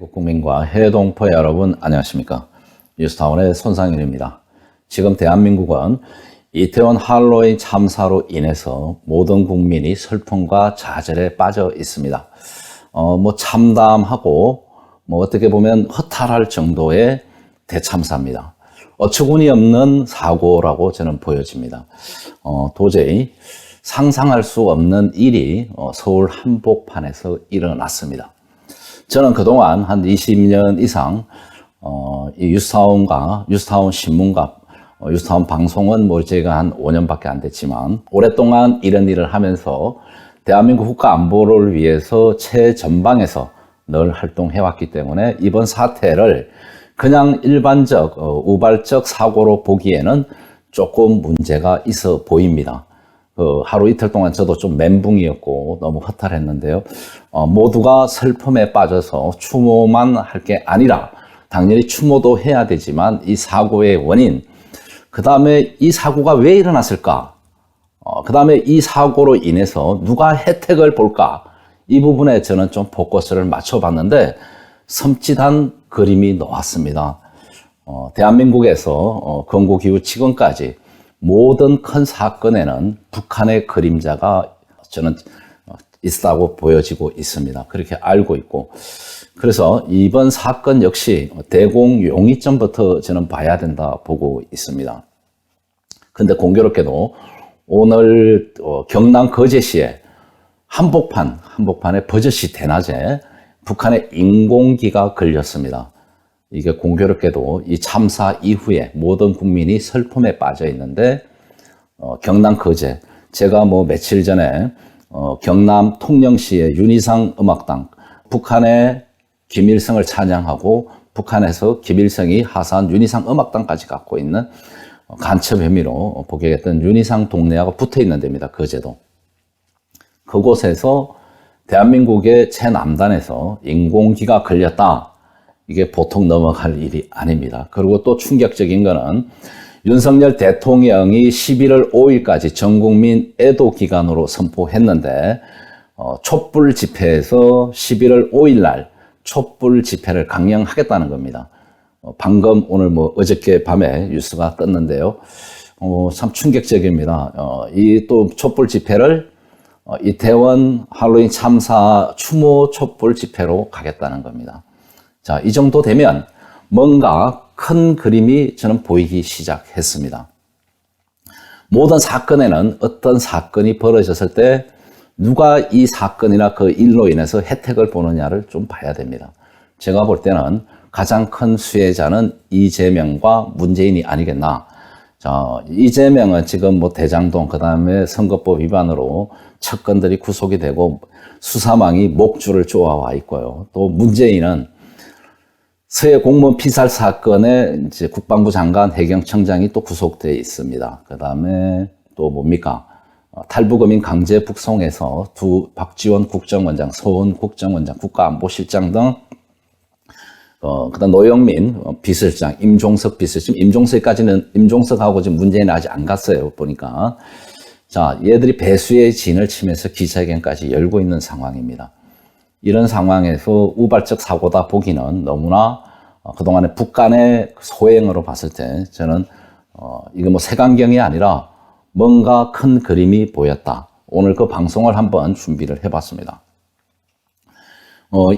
대한민국 국민과 해외 동포 여러분 안녕하십니까. 뉴스타운의 손상일입니다. 지금 대한민국은 이태원 할로윈 참사로 인해서 모든 국민이 슬픔과 좌절에 빠져 있습니다. 참담하고 어떻게 보면 허탈할 정도의 대참사입니다. 어처구니 없는 사고라고 저는 보여집니다. 도저히 상상할 수 없는 일이 서울 한복판에서 일어났습니다. 저는 그동안 한 20년 이상 이 뉴스타운 신문과 뉴스타운 방송은 제가 한 5년밖에 안 됐지만 오랫동안 이런 일을 하면서 대한민국 국가 안보를 위해서 최전방에서 늘 활동해왔기 때문에 이번 사태를 그냥 일반적 우발적 사고로 보기에는 조금 문제가 있어 보입니다. 하루 이틀 동안 저도 좀 멘붕이었고 너무 허탈했는데요. 모두가 슬픔에 빠져서 추모만 할 게 아니라 당연히 추모도 해야 되지만 이 사고의 원인, 그 다음에 이 사고가 왜 일어났을까? 그 다음에 이 사고로 인해서 누가 혜택을 볼까? 이 부분에 저는 좀 포커스를 맞춰봤는데 섬찟한 그림이 나왔습니다. 대한민국에서 건국 이후 지금까지 모든 큰 사건에는 북한의 그림자가 저는 있다고 보여지고 있습니다. 그렇게 알고 있고. 그래서 이번 사건 역시 대공 용의점부터 저는 봐야 된다 보고 있습니다. 근데 공교롭게도 오늘 경남 거제시에 한복판에 버젓이 대낮에 북한의 인공기가 걸렸습니다. 이게 공교롭게도 이 참사 이후에 모든 국민이 슬픔에 빠져 있는데 경남 거제, 제가 며칠 전에 경남 통영시의 윤희상 음악당, 북한의 김일성을 찬양하고 북한에서 김일성이 하사한 윤희상 음악당까지 갖고 있는 간첩 혐의로 복역했던 윤희상 동네하고 붙어 있는 데입니다. 거제도. 그곳에서 대한민국의 최남단에서 인공기가 걸렸다. 이게 보통 넘어갈 일이 아닙니다. 그리고 또 충격적인 거는 윤석열 대통령이 11월 5일까지 전국민 애도 기간으로 선포했는데 촛불 집회에서 11월 5일 날 촛불 집회를 강령하겠다는 겁니다. 방금 오늘 어저께 밤에 뉴스가 떴는데요. 참 충격적입니다. 이 또 촛불 집회를 이태원 할로윈 참사 추모 촛불 집회로 가겠다는 겁니다. 자, 이 정도 되면 뭔가 큰 그림이 저는 보이기 시작했습니다. 모든 사건에는 어떤 사건이 벌어졌을 때 누가 이 사건이나 그 일로 인해서 혜택을 보느냐를 좀 봐야 됩니다. 제가 볼 때는 가장 큰 수혜자는 이재명과 문재인이 아니겠나. 자, 이재명은 지금 대장동, 그 다음에 선거법 위반으로 측근들이 구속이 되고 수사망이 목줄을 쪼아와 있고요. 또 문재인은 서해 공무원 피살 사건에 이제 국방부 장관, 해경청장이 또 구속되어 있습니다. 그 다음에 또 탈북어민 강제 북송에서 박지원 국정원장, 서훈 국정원장, 국가안보실장 등 그다음 노영민 비서실장, 임종석 비서실장, 임종석하고 지금 문재인은 아직 안 갔어요, 보니까. 자, 얘들이 배수의 진을 치면서 기자회견까지 열고 있는 상황입니다. 이런 상황에서 우발적 사고다 보기는 너무나 그동안의 북한의 소행으로 봤을 때 저는 이거 색안경이 아니라 뭔가 큰 그림이 보였다. 오늘 그 방송을 한번 준비를 해봤습니다.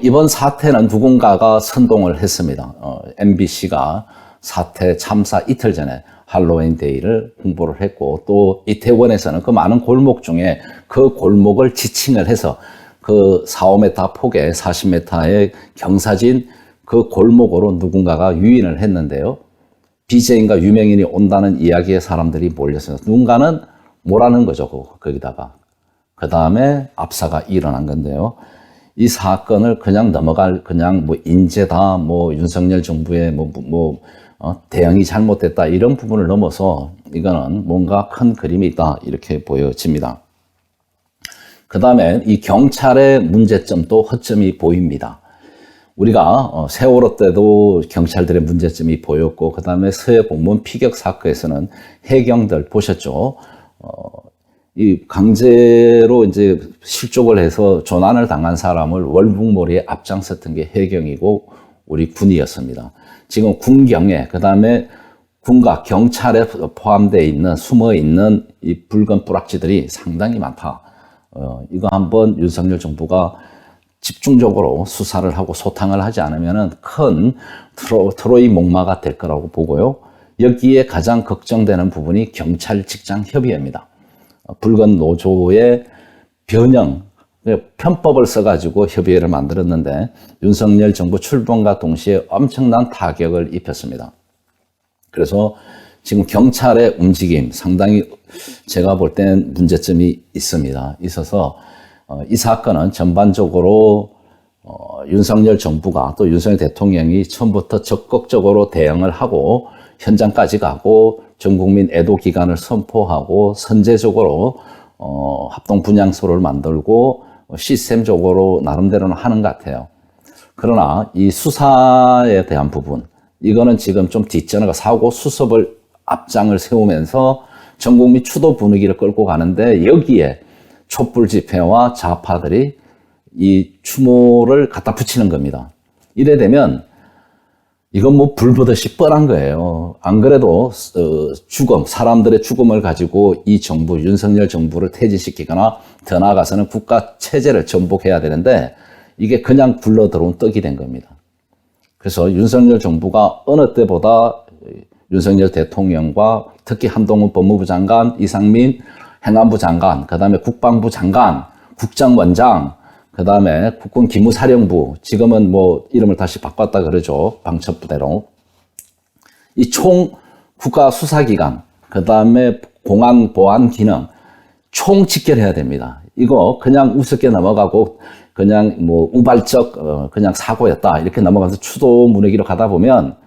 이번 사태는 누군가가 선동을 했습니다. MBC가 사태 참사 이틀 전에 할로윈 데이를 홍보를 했고 또 이태원에서는 그 많은 골목 중에 그 골목을 지칭을 해서 그 4~5m 폭의 40m의 경사진 그 골목으로 누군가가 유인을 했는데요. BJ인가 유명인이 온다는 이야기에 사람들이 몰렸습니다. 누군가는 뭐라는 거죠, 거기다가. 그 다음에 압사가 일어난 건데요. 이 사건을 그냥 인재다, 윤석열 정부의 대응이 잘못됐다, 이런 부분을 넘어서 이거는 뭔가 큰 그림이 있다, 이렇게 보여집니다. 그 다음에 이 경찰의 문제점도 허점이 보입니다. 우리가 세월호 때도 경찰들의 문제점이 보였고, 그 다음에 서해 공무원 피격 사건에서는 해경들 보셨죠? 이 강제로 이제 실족을 해서 조난을 당한 사람을 월북몰이에 앞장섰던 게 해경이고 우리 군이었습니다. 지금 군경에, 그 다음에 군과 경찰에 포함되어 있는, 숨어 있는 이 붉은 뿌락지들이 상당히 많다. 이거 한번 윤석열 정부가 집중적으로 수사를 하고 소탕을 하지 않으면 큰 트로이 목마가 될 거라고 보고요. 여기에 가장 걱정되는 부분이 경찰 직장 협의회입니다. 붉은 노조의 변형, 편법을 써가지고 협의회를 만들었는데 윤석열 정부 출범과 동시에 엄청난 타격을 입혔습니다. 그래서 지금 경찰의 움직임 상당히 제가 볼 땐 문제점이 있어서 이 사건은 전반적으로 윤석열 정부가 또 윤석열 대통령이 처음부터 적극적으로 대응을 하고 현장까지 가고 전국민 애도 기간을 선포하고 선제적으로 합동 분향소를 만들고 시스템적으로 나름대로는 하는 것 같아요. 그러나 이 수사에 대한 부분, 이거는 지금 좀 뒷전화가 사고 수습을 앞장을 세우면서 전국민 추도 분위기를 끌고 가는데 여기에 촛불 집회와 좌파들이 이 추모를 갖다 붙이는 겁니다. 이래 되면 이건 뭐 불보듯이 뻔한 거예요. 안 그래도 죽음, 사람들의 죽음을 가지고 이 정부, 윤석열 정부를 퇴진시키거나 더 나아가서는 국가 체제를 전복해야 되는데 이게 그냥 굴러들어온 떡이 된 겁니다. 그래서 윤석열 정부가 어느 때보다 윤석열 대통령과 특히 한동훈 법무부 장관, 이상민 행안부 장관, 그 다음에 국방부 장관, 국정원장, 그 다음에 국군 기무사령부, 지금은 뭐 이름을 다시 바꿨다 그러죠. 방첩부대로. 이 총 국가수사기관, 그 다음에 공안 보안 기능, 총 직결해야 됩니다. 이거 그냥 우습게 넘어가고 그냥 뭐 우발적 그냥 사고였다 이렇게 넘어가서 추도 분위기로 가다 보면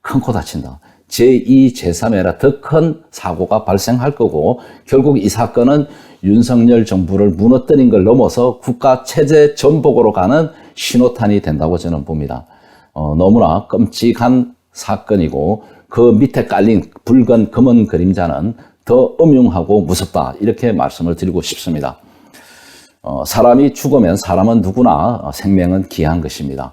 큰 코 다친다. 제2, 제3의 아니라 더 큰 사고가 발생할 거고 결국 이 사건은 윤석열 정부를 무너뜨린 걸 넘어서 국가 체제 전복으로 가는 신호탄이 된다고 저는 봅니다. 너무나 끔찍한 사건이고 그 밑에 깔린 붉은 검은 그림자는 더 음흉하고 무섭다 이렇게 말씀을 드리고 싶습니다. 사람이 죽으면 사람은 누구나 생명은 귀한 것입니다.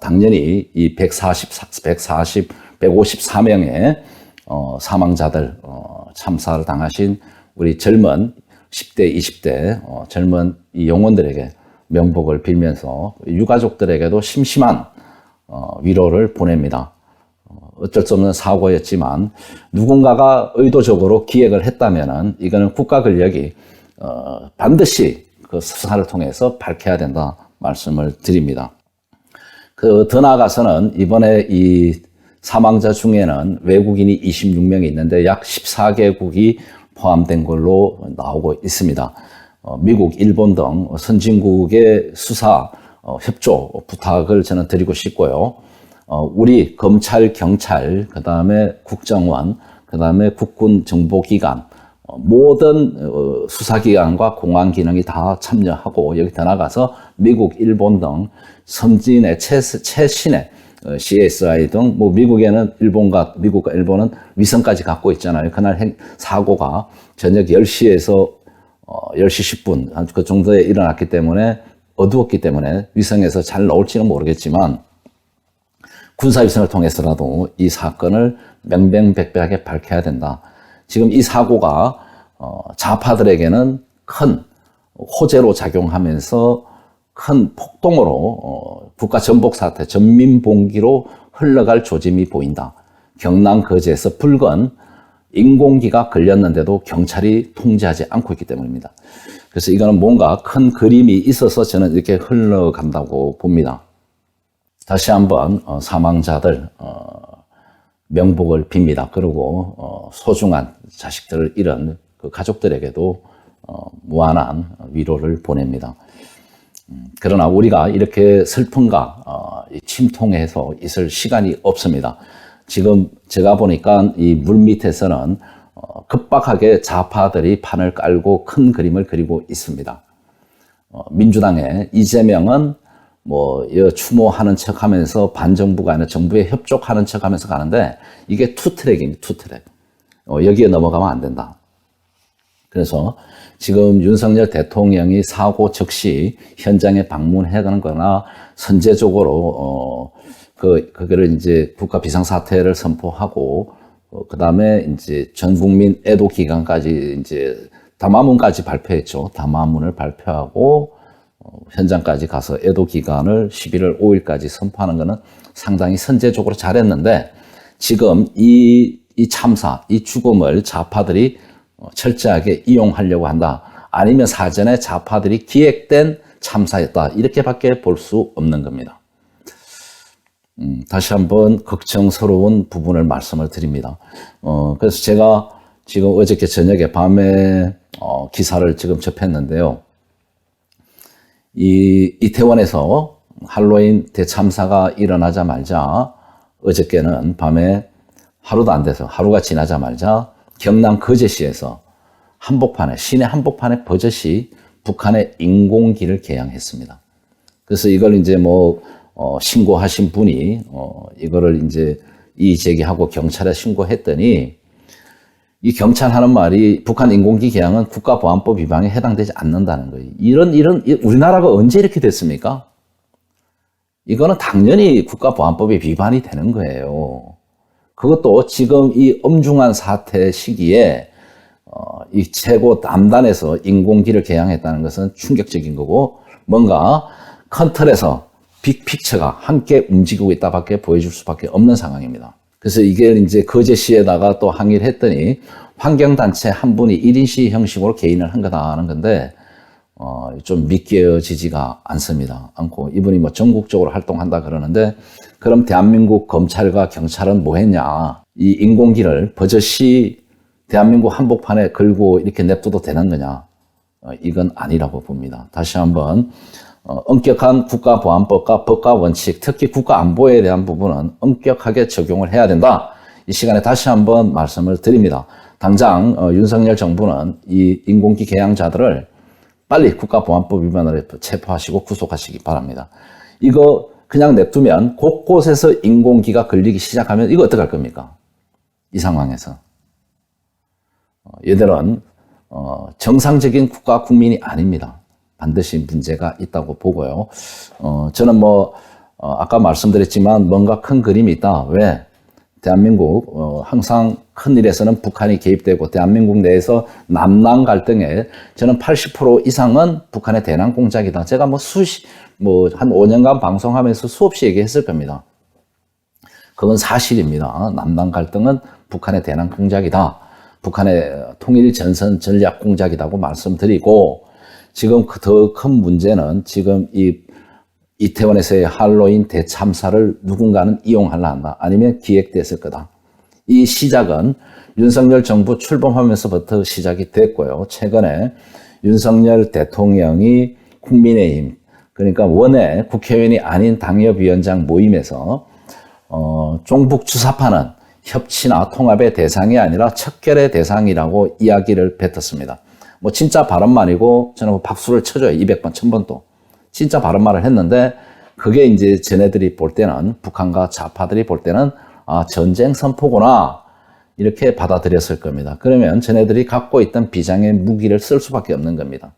당연히 이 154명의 사망자들, 참사를 당하신 우리 젊은 10대, 20대 젊은 이 영혼들에게 명복을 빌면서 유가족들에게도 심심한 위로를 보냅니다. 어쩔 수 없는 사고였지만 누군가가 의도적으로 기획을 했다면은 이거는 국가 권력이 반드시 그 수사를 통해서 밝혀야 된다 말씀을 드립니다. 더 나아가서는 이번에 이 사망자 중에는 외국인이 26명이 있는데 약 14개국이 포함된 걸로 나오고 있습니다. 미국, 일본 등 선진국의 수사 협조 부탁을 저는 드리고 싶고요. 우리 검찰, 경찰, 그 다음에 국정원, 그 다음에 국군 정보기관, 모든 수사기관과 공안 기능이 다 참여하고 여기 더 나가서 미국, 일본 등 선진의 최신의 CSI 등 뭐 미국에는 미국과 일본은 위성까지 갖고 있잖아요. 그날 사고가 저녁 10시에서 10시 10분 그 정도에 일어났기 때문에 어두웠기 때문에 위성에서 잘 나올지는 모르겠지만 군사위성을 통해서라도 이 사건을 명명백백하게 밝혀야 된다. 지금 이 사고가 좌파들에게는 큰 호재로 작용하면서 큰 폭동으로 국가 전복 사태, 전민봉기로 흘러갈 조짐이 보인다. 경남 거제에서 붉은 인공기가 걸렸는데도 경찰이 통제하지 않고 있기 때문입니다. 그래서 이거는 뭔가 큰 그림이 있어서 저는 이렇게 흘러간다고 봅니다. 다시 한번 사망자들 명복을 빕니다. 그리고 소중한 자식들을 잃은 그 가족들에게도 무한한 위로를 보냅니다. 그러나 우리가 이렇게 슬픔과 침통해서 있을 시간이 없습니다. 지금 제가 보니까 이 물밑에서는 급박하게 좌파들이 판을 깔고 큰 그림을 그리고 있습니다. 민주당의 이재명은 뭐 추모하는 척하면서 반정부가 아니라 정부에 협조하는 척하면서 가는데 이게 투트랙입니다. 투트랙. 여기에 넘어가면 안 된다. 그래서 지금 윤석열 대통령이 사고 즉시 현장에 방문해 가거나 선제적으로 그거를 이제 국가 비상사태를 선포하고 그다음에 이제 전 국민 애도 기간까지 이제 담화문까지 발표했죠. 담화문을 발표하고 현장까지 가서 애도 기간을 11월 5일까지 선포하는 것은 상당히 선제적으로 잘했는데 지금 이 참사, 이 죽음을 좌파들이 철저하게 이용하려고 한다. 아니면 사전에 좌파들이 기획된 참사였다. 이렇게밖에 볼 수 없는 겁니다. 다시 한번 걱정스러운 부분을 말씀을 드립니다. 그래서 제가 지금 어저께 저녁에 밤에 기사를 지금 접했는데요. 이태원에서 할로윈 대참사가 일어나자마자 어저께는 밤에 하루도 안 돼서 하루가 지나자마자 경남 거제시에서 시내 한복판에 버젓이 북한의 인공기를 개양했습니다. 그래서 이걸 이제 신고하신 분이 이거를 이제 이의 제기하고 경찰에 신고했더니 이 경찰 하는 말이 북한 인공기 개양은 국가보안법 위반에 해당되지 않는다는 거예요. 이런 우리나라가 언제 이렇게 됐습니까? 이거는 당연히 국가보안법에 위반이 되는 거예요. 그것도 지금 이 엄중한 사태 시기에 이 최고 남단에서 인공기를 개양했다는 것은 충격적인 거고 뭔가 큰 틀에서 빅픽처가 함께 움직이고 있다밖에 보여줄 수밖에 없는 상황입니다. 그래서 이게 이제 거제시에다가 또 항의를 했더니 환경단체 한 분이 1인 시위 형식으로 개인을 한 거다 하는 건데 좀 믿겨지지가 않고 이분이 전국적으로 활동한다 그러는데 그럼 대한민국 검찰과 경찰은 뭐 했냐? 이 인공기를 버젓이 대한민국 한복판에 걸고 이렇게 냅둬도 되는 거냐? 이건 아니라고 봅니다. 다시 한번 엄격한 국가보안법과 법과 원칙, 특히 국가안보에 대한 부분은 엄격하게 적용을 해야 된다. 이 시간에 다시 한번 말씀을 드립니다. 당장 윤석열 정부는 이 인공기 개양자들을 빨리 국가보안법 위반으로 체포하시고 구속하시기 바랍니다. 이거 그냥 냅두면 곳곳에서 인공기가 걸리기 시작하면 이거 어떡할 겁니까? 이 상황에서. 얘들은 정상적인 국가 국민이 아닙니다. 반드시 문제가 있다고 보고요. 저는 아까 말씀드렸지만 뭔가 큰 그림이 있다. 왜? 대한민국 항상 큰 일에서는 북한이 개입되고 대한민국 내에서 남남 갈등에 저는 80% 이상은 북한의 대남 공작이다. 제가 한 5년간 방송하면서 수없이 얘기했을 겁니다. 그건 사실입니다. 남남 갈등은 북한의 대남 공작이다. 북한의 통일 전선 전략 공작이라고 말씀드리고 지금 더 큰 문제는 지금 이태원에서의 할로윈 대참사를 누군가는 이용하려 한다. 아니면 기획됐을 거다. 이 시작은 윤석열 정부 출범하면서부터 시작이 됐고요. 최근에 윤석열 대통령이 국민의힘, 그러니까 원외 국회의원이 아닌 당협위원장 모임에서 종북 주사파는 협치나 통합의 대상이 아니라 척결의 대상이라고 이야기를 뱉었습니다. 진짜 바른말이고 저는 박수를 쳐줘요. 200번, 1000번도. 진짜 바른말을 했는데 그게 이제 쟤네들이 볼 때는 북한과 좌파들이 볼 때는 전쟁 선포구나 이렇게 받아들였을 겁니다. 그러면 쟤네들이 갖고 있던 비장의 무기를 쓸 수밖에 없는 겁니다.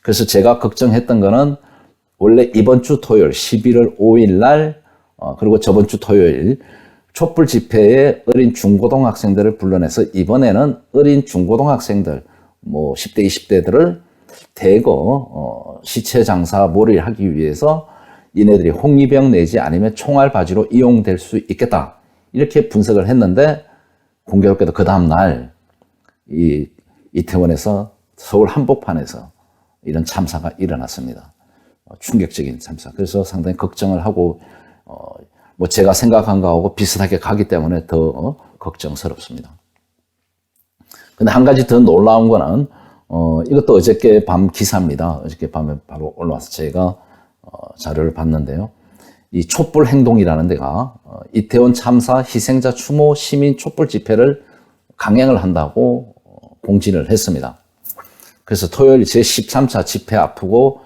그래서 제가 걱정했던 거는 원래 이번 주 토요일 11월 5일 날 그리고 저번 주 토요일 촛불 집회에 어린 중고등학생들을 불러내서 이번에는 어린 중고등학생들 10대 20대들을 대거 시체 장사 몰이를 하기 위해서 이네들이 홍위병 내지 아니면 총알 바지로 이용될 수 있겠다 이렇게 분석을 했는데 공교롭게도 그 다음 날 이태원에서 서울 한복판에서 이런 참사가 일어났습니다. 충격적인 참사. 그래서 상당히 걱정을 하고 제가 생각한 거하고 비슷하게 가기 때문에 더 걱정스럽습니다. 근데 한 가지 더 놀라운 거는 이것도 어저께 밤 기사입니다. 어저께 밤에 바로 올라와서 제가 자료를 봤는데요. 이 촛불 행동이라는 데가 이태원 참사 희생자 추모 시민 촛불 집회를 강행을 한다고 공지를 했습니다. 그래서 토요일 제13차 집회 앞두고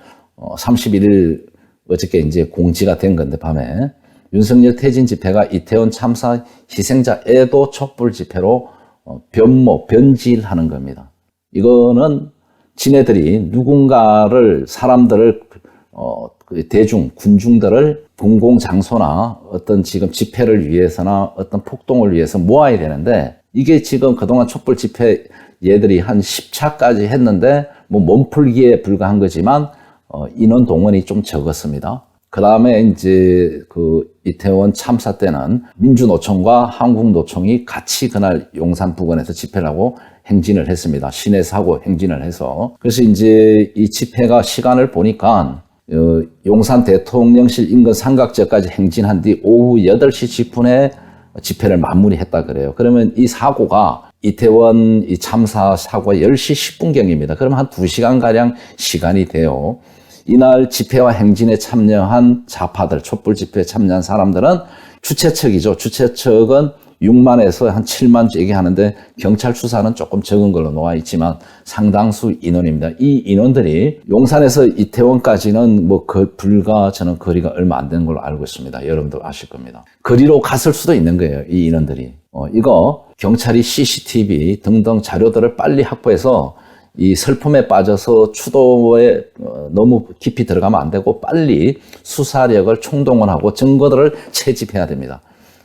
31일 어저께 이제 공지가 된 건데 밤에 윤석열 퇴진 집회가 이태원 참사 희생자 애도 촛불 집회로 변질하는 겁니다. 이거는 지네들이 누군가를, 사람들을, 그 대중, 군중들을 공공장소나 어떤 지금 집회를 위해서나 어떤 폭동을 위해서 모아야 되는데, 이게 지금 그동안 촛불 집회 얘들이 한 10차까지 했는데, 뭐 몸풀기에 불과한 거지만, 인원 동원이 좀 적었습니다. 그 다음에 이제 그 이태원 참사 때는 민주노총과 한국노총이 같이 그날 용산 부근에서 집회를 하고 행진을 했습니다. 시내에서 하고 행진을 해서. 그래서 이제 이 집회가 시간을 보니까 용산 대통령실 인근 삼각지역까지 행진한 뒤 오후 8시 10분에 집회를 마무리했다 그래요. 그러면 이 사고가 이태원 이 참사 사고가 10시 10분경입니다. 그러면 한 2시간가량 시간이 돼요. 이날 집회와 행진에 참여한 좌파들, 촛불 집회에 참여한 사람들은 주최측이죠. 주최측은 6만에서 한 7만 얘기하는데 경찰 수사는 조금 적은 걸로 나와 있지만 상당수 인원입니다. 이 인원들이 용산에서 이태원까지는 뭐 불과 저는 거리가 얼마 안 되는 걸로 알고 있습니다. 여러분도 아실 겁니다. 거리로 갔을 수도 있는 거예요. 이 인원들이. 이거 경찰이 CCTV 등등 자료들을 빨리 확보해서 이 슬픔에 빠져서 추도에 너무 깊이 들어가면 안 되고 빨리 수사력을 총동원하고 증거들을 채집해야 됩니다.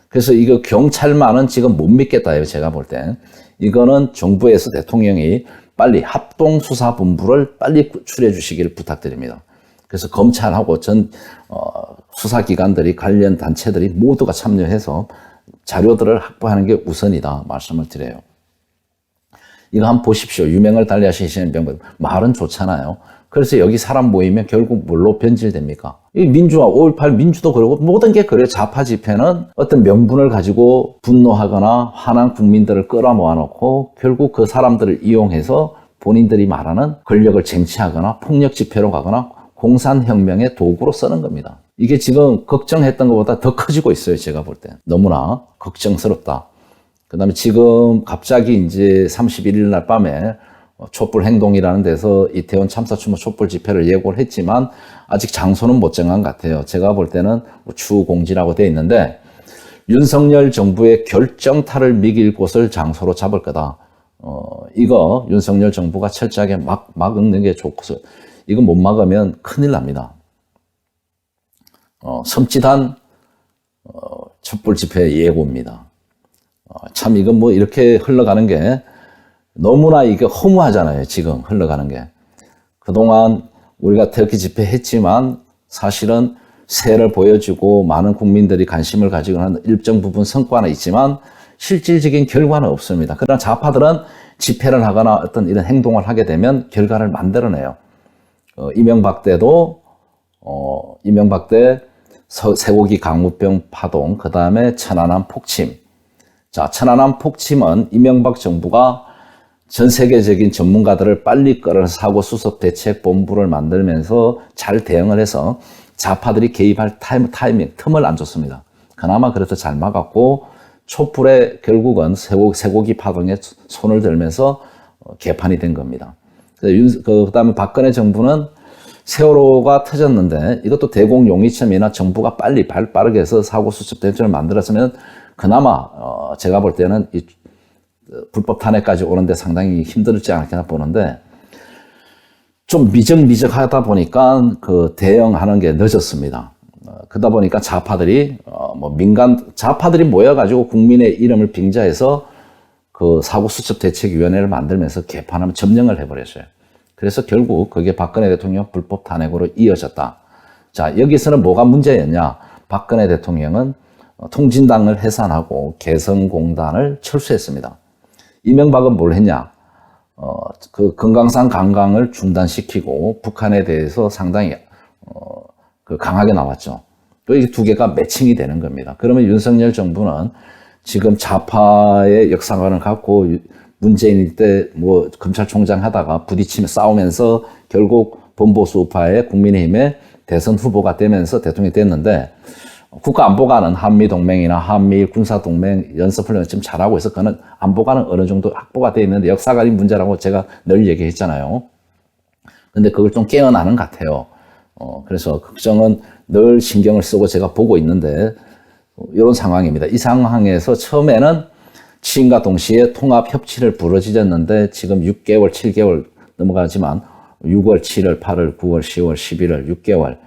그래서 이거 경찰만은 지금 못 믿겠다요. 제가 볼 땐. 이거는 정부에서 대통령이 빨리 합동수사본부를 빨리 추려해 주시기를 부탁드립니다. 그래서 검찰하고 전 수사기관들이 관련 단체들이 모두가 참여해서 자료들을 확보하는 게 우선이다 말씀을 드려요. 이거 한번 보십시오. 유명을 달리하시는 방법. 말은 좋잖아요. 그래서 여기 사람 모이면 결국 뭘로 변질됩니까? 이 민주화, 5.18 민주도 그러고 모든 게 그래요. 좌파 집회는 어떤 명분을 가지고 분노하거나 화난 국민들을 끌어모아 놓고 결국 그 사람들을 이용해서 본인들이 말하는 권력을 쟁취하거나 폭력 집회로 가거나 공산혁명의 도구로 쓰는 겁니다. 이게 지금 걱정했던 것보다 더 커지고 있어요. 제가 볼 때. 너무나 걱정스럽다. 그 다음에 지금 갑자기 이제 31일 날 밤에 촛불 행동이라는 데서 이태원 참사 추모 촛불 집회를 예고를 했지만 아직 장소는 못 정한 것 같아요. 제가 볼 때는 추후 공지라고 돼 있는데 윤석열 정부의 결정타를 미길 곳을 장소로 잡을 거다. 이거 윤석열 정부가 철저하게 막는 게 좋고 이거 못 막으면 큰일 납니다. 섬찟한 촛불 집회 예고입니다. 참 이건 뭐 이렇게 흘러가는 게 너무나 이게 허무하잖아요. 지금 흘러가는 게. 그동안 우리가 태극기 집회 했지만 사실은 새를 보여주고 많은 국민들이 관심을 가지고 하는 일정 부분 성과는 있지만 실질적인 결과는 없습니다. 그러나 좌파들은 집회를 하거나 어떤 이런 행동을 하게 되면 결과를 만들어내요. 이명박 때도 이명박 때 쇠고기 강우병 파동, 그 다음에 천안함 폭침. 자, 천안함 폭침은 이명박 정부가 전 세계적인 전문가들을 빨리 끌어서 사고 수습 대책 본부를 만들면서 잘 대응을 해서 좌파들이 개입할 틈을 안 줬습니다. 그나마 그래서 잘 막았고 촛불에 결국은 쇠고기 파동에 손을 들면서 개판이 된 겁니다. 그 다음에 박근혜 정부는 세월호가 터졌는데 이것도 대공용이점이나 정부가 빨리 빠르게 해서 사고 수습 대책을 만들었으면 그나마 제가 볼 때는 이 불법 탄핵까지 오는데 상당히 힘들지 않겠나 보는데 좀 미적미적하다 보니까 그 대응하는 게 늦었습니다. 그러다 보니까 좌파들이 좌파들이 모여가지고 국민의 이름을 빙자해서 그 사고수습대책위원회를 만들면서 개판하면 점령을 해버렸어요. 그래서 결국 그게 박근혜 대통령 불법 탄핵으로 이어졌다. 자, 여기서는 뭐가 문제였냐? 박근혜 대통령은 통진당을 해산하고 개성공단을 철수했습니다. 이명박은 뭘 했냐? 그 금강산 관광을 중단시키고 북한에 대해서 상당히 강하게 나왔죠. 또 이 두 개가 매칭이 되는 겁니다. 그러면 윤석열 정부는 지금 좌파의 역사관을 갖고 문재인 때 뭐 검찰총장 하다가 부딪히며 싸우면서 결국 범보수 우파의 국민의힘의 대선 후보가 되면서 대통령이 됐는데 국가안보관은 한미동맹이나 한미일 군사동맹 연습훈련을 지금 잘하고 있어. 그는 안보관은 어느 정도 확보가 되어 있는데 역사관이 문제라고 제가 늘 얘기했잖아요. 근데 그걸 좀 깨어나는 것 같아요. 그래서 걱정은 늘 신경을 쓰고 제가 보고 있는데 이런 상황입니다. 이 상황에서 처음에는 취임과 동시에 통합 협치를 부르짖었는데 지금 6개월, 7개월 넘어가지만 6월, 7월, 8월, 9월, 10월, 11월, 6개월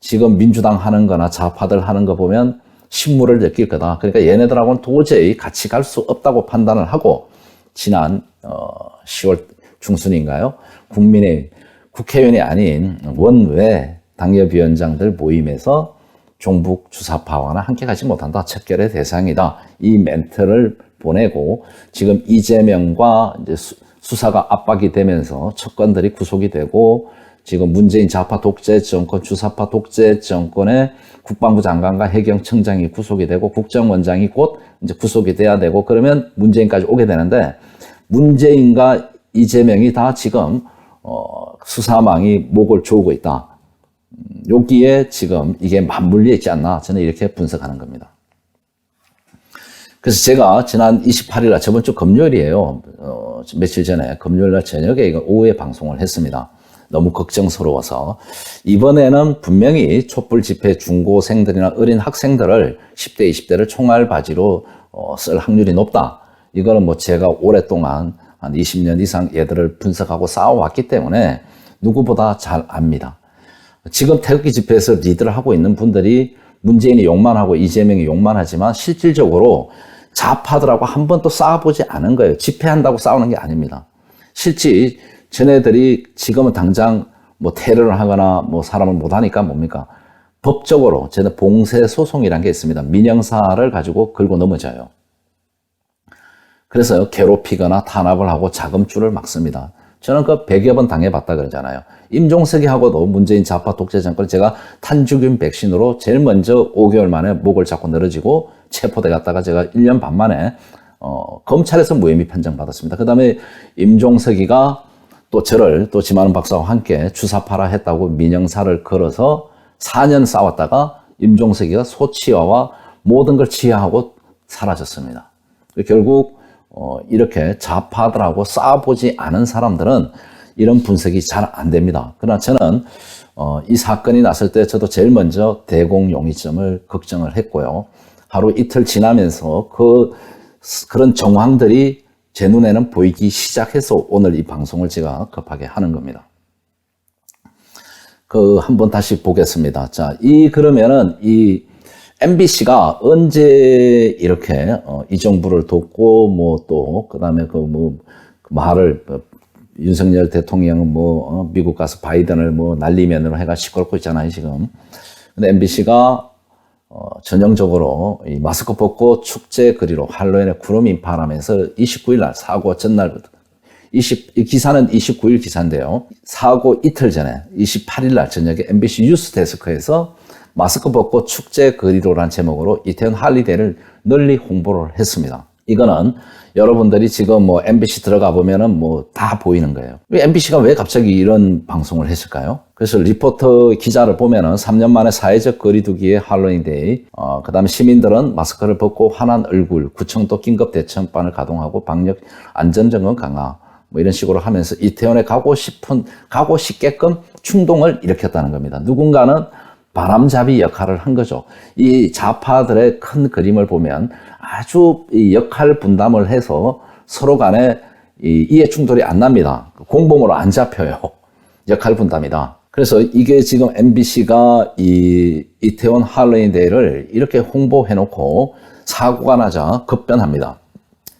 지금 민주당 하는 거나 좌파들 하는 거 보면 신물을 느낄 거다. 그러니까 얘네들하고는 도저히 같이 갈 수 없다고 판단을 하고 지난 10월 중순인가요? 국회의원이 아닌 원외 당협위원장들 모임에서 종북 주사파와는 함께 가지 못한다. 척결의 대상이다. 이 멘트를 보내고 지금 이재명과 이제 수사가 압박이 되면서 척건들이 구속이 되고 지금 문재인 좌파 독재 정권, 주사파 독재 정권의 국방부 장관과 해경청장이 구속이 되고 국정원장이 곧 이제 구속이 돼야 되고 그러면 문재인까지 오게 되는데 문재인과 이재명이 다 지금 수사망이 목을 조우고 있다. 여기에 지금 이게 맞물려 있지 않나 저는 이렇게 분석하는 겁니다. 그래서 제가 지난 28일 날 저번 주 금요일이에요. 며칠 전에 금요일 날 저녁에 오후에 방송을 했습니다. 너무 걱정스러워서 이번에는 분명히 촛불 집회 중고생들이나 어린 학생들을 10대, 20대를 총알바지로 쓸 확률이 높다. 이거는 뭐 제가 오랫동안 한 20년 이상 얘들을 분석하고 싸워왔기 때문에 누구보다 잘 압니다. 지금 태극기 집회에서 리드를 하고 있는 분들이 문재인이 욕만 하고 이재명이 욕만 하지만 실질적으로 좌파들하고 한 번도 싸워보지 않은 거예요. 집회한다고 싸우는 게 아닙니다. 실제 쟤네들이 지금은 당장 뭐 테러를 하거나 뭐 사람을 못하니까 뭡니까? 법적으로 쟤네 봉쇄 소송이라는 게 있습니다. 민형사를 가지고 긁고 넘어져요. 그래서 괴롭히거나 탄압을 하고 자금줄을 막습니다. 저는 그 100여 번 당해봤다 그러잖아요. 임종석이하고도 문재인 좌파 독재 정권 제가 탄주균 백신으로 제일 먼저 5개월 만에 목을 잡고 늘어지고 체포돼 갔다가 제가 1년 반 만에 검찰에서 무혐의 판정 받았습니다. 그 다음에 임종석이가 또 저를 또 지만원 박사와 함께 주사파라 했다고 민형사를 걸어서 4년 싸웠다가 임종석이가 소치와와 모든 걸 치하하고 사라졌습니다. 결국 이렇게 좌파들하고 싸워보지 않은 사람들은 이런 분석이 잘 안 됩니다. 그러나 저는 이 사건이 났을 때 저도 제일 먼저 대공용의점을 걱정을 했고요. 하루 이틀 지나면서 그런 정황들이 제 눈에는 보이기 시작해서 오늘 이 방송을 제가 급하게 하는 겁니다. 한번 다시 보겠습니다. 자, 그러면은 이 MBC가 언제 이렇게 이 정부를 돕고 뭐 또 그다음에 말을 윤석열 대통령은 미국 가서 바이든을 날리면으로 해가 시끄럽고 있잖아요 지금. 근데 MBC가 전형적으로 이 마스크 벗고 축제 거리로 할로윈의 구름이 바라면서 29일 날 사고 전날부터 이 기사는 29일 기사인데요. 사고 이틀 전에 28일 날 저녁에 MBC 뉴스 데스크에서 마스크 벗고 축제 거리로라는 제목으로 이태원 할리데이를 널리 홍보를 했습니다. 이거는 여러분들이 지금 MBC 들어가 보면은 다 보이는 거예요. MBC가 왜 갑자기 이런 방송을 했을까요? 그래서 리포터 기자를 보면은 3년 만에 사회적 거리두기의 할로윈데이, 그 다음에 시민들은 마스크를 벗고 환한 얼굴, 구청도 긴급 대처반을 가동하고 방역 안전점검 강화, 이런 식으로 하면서 이태원에 가고 싶게끔 충동을 일으켰다는 겁니다. 누군가는 바람잡이 역할을 한 거죠. 이 좌파들의 큰 그림을 보면 아주 이 역할 분담을 해서 서로 간에 이해 충돌이 안 납니다. 공범으로 안 잡혀요. 역할 분담이다. 그래서 이게 지금 MBC가 이태원 할로윈 데이를 이렇게 홍보해놓고 사고가 나자 급변합니다.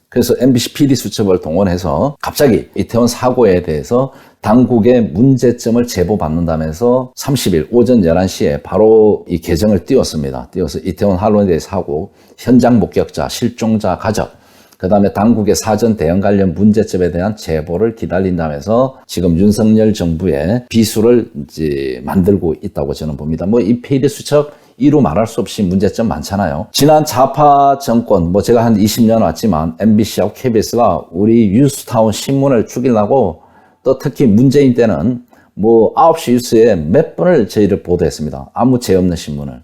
그래서 MBC PD수첩을 동원해서 갑자기 이태원 사고에 대해서 당국의 문제점을 제보받는다면서 30일 오전 11시에 바로 이 계정을 띄웠습니다. 띄워서 이태원 할로윈데이 사고, 현장 목격자, 실종자 가족, 그 다음에 당국의 사전 대응 관련 문제점에 대한 제보를 기다린다면서 지금 윤석열 정부의 비수를 이제 만들고 있다고 저는 봅니다. 이 PD수첩 이루 말할 수 없이 문제점 많잖아요. 지난 좌파 정권, 제가 한 20년 왔지만 MBC하고 KBS가 우리 뉴스타운 신문을 죽이려고 또 특히 문재인 때는 9시 뉴스에 몇 번을 저희를 보도했습니다. 아무 죄 없는 신문을.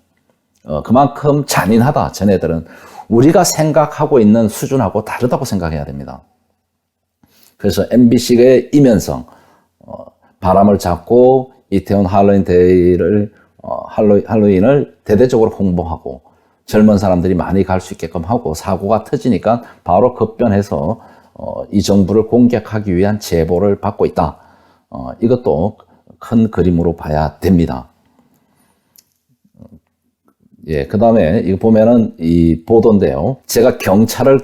그만큼 잔인하다. 쟤네들은 우리가 생각하고 있는 수준하고 다르다고 생각해야 됩니다. 그래서 MBC의 이면성, 바람을 잡고 이태원 할로윈 데이를 할로윈을 대대적으로 홍보하고 젊은 사람들이 많이 갈 수 있게끔 하고 사고가 터지니까 바로 급변해서 이 정부를 공격하기 위한 제보를 받고 있다. 이것도 큰 그림으로 봐야 됩니다. 예, 그 다음에 이거 보면은 이 보도인데요. 제가 경찰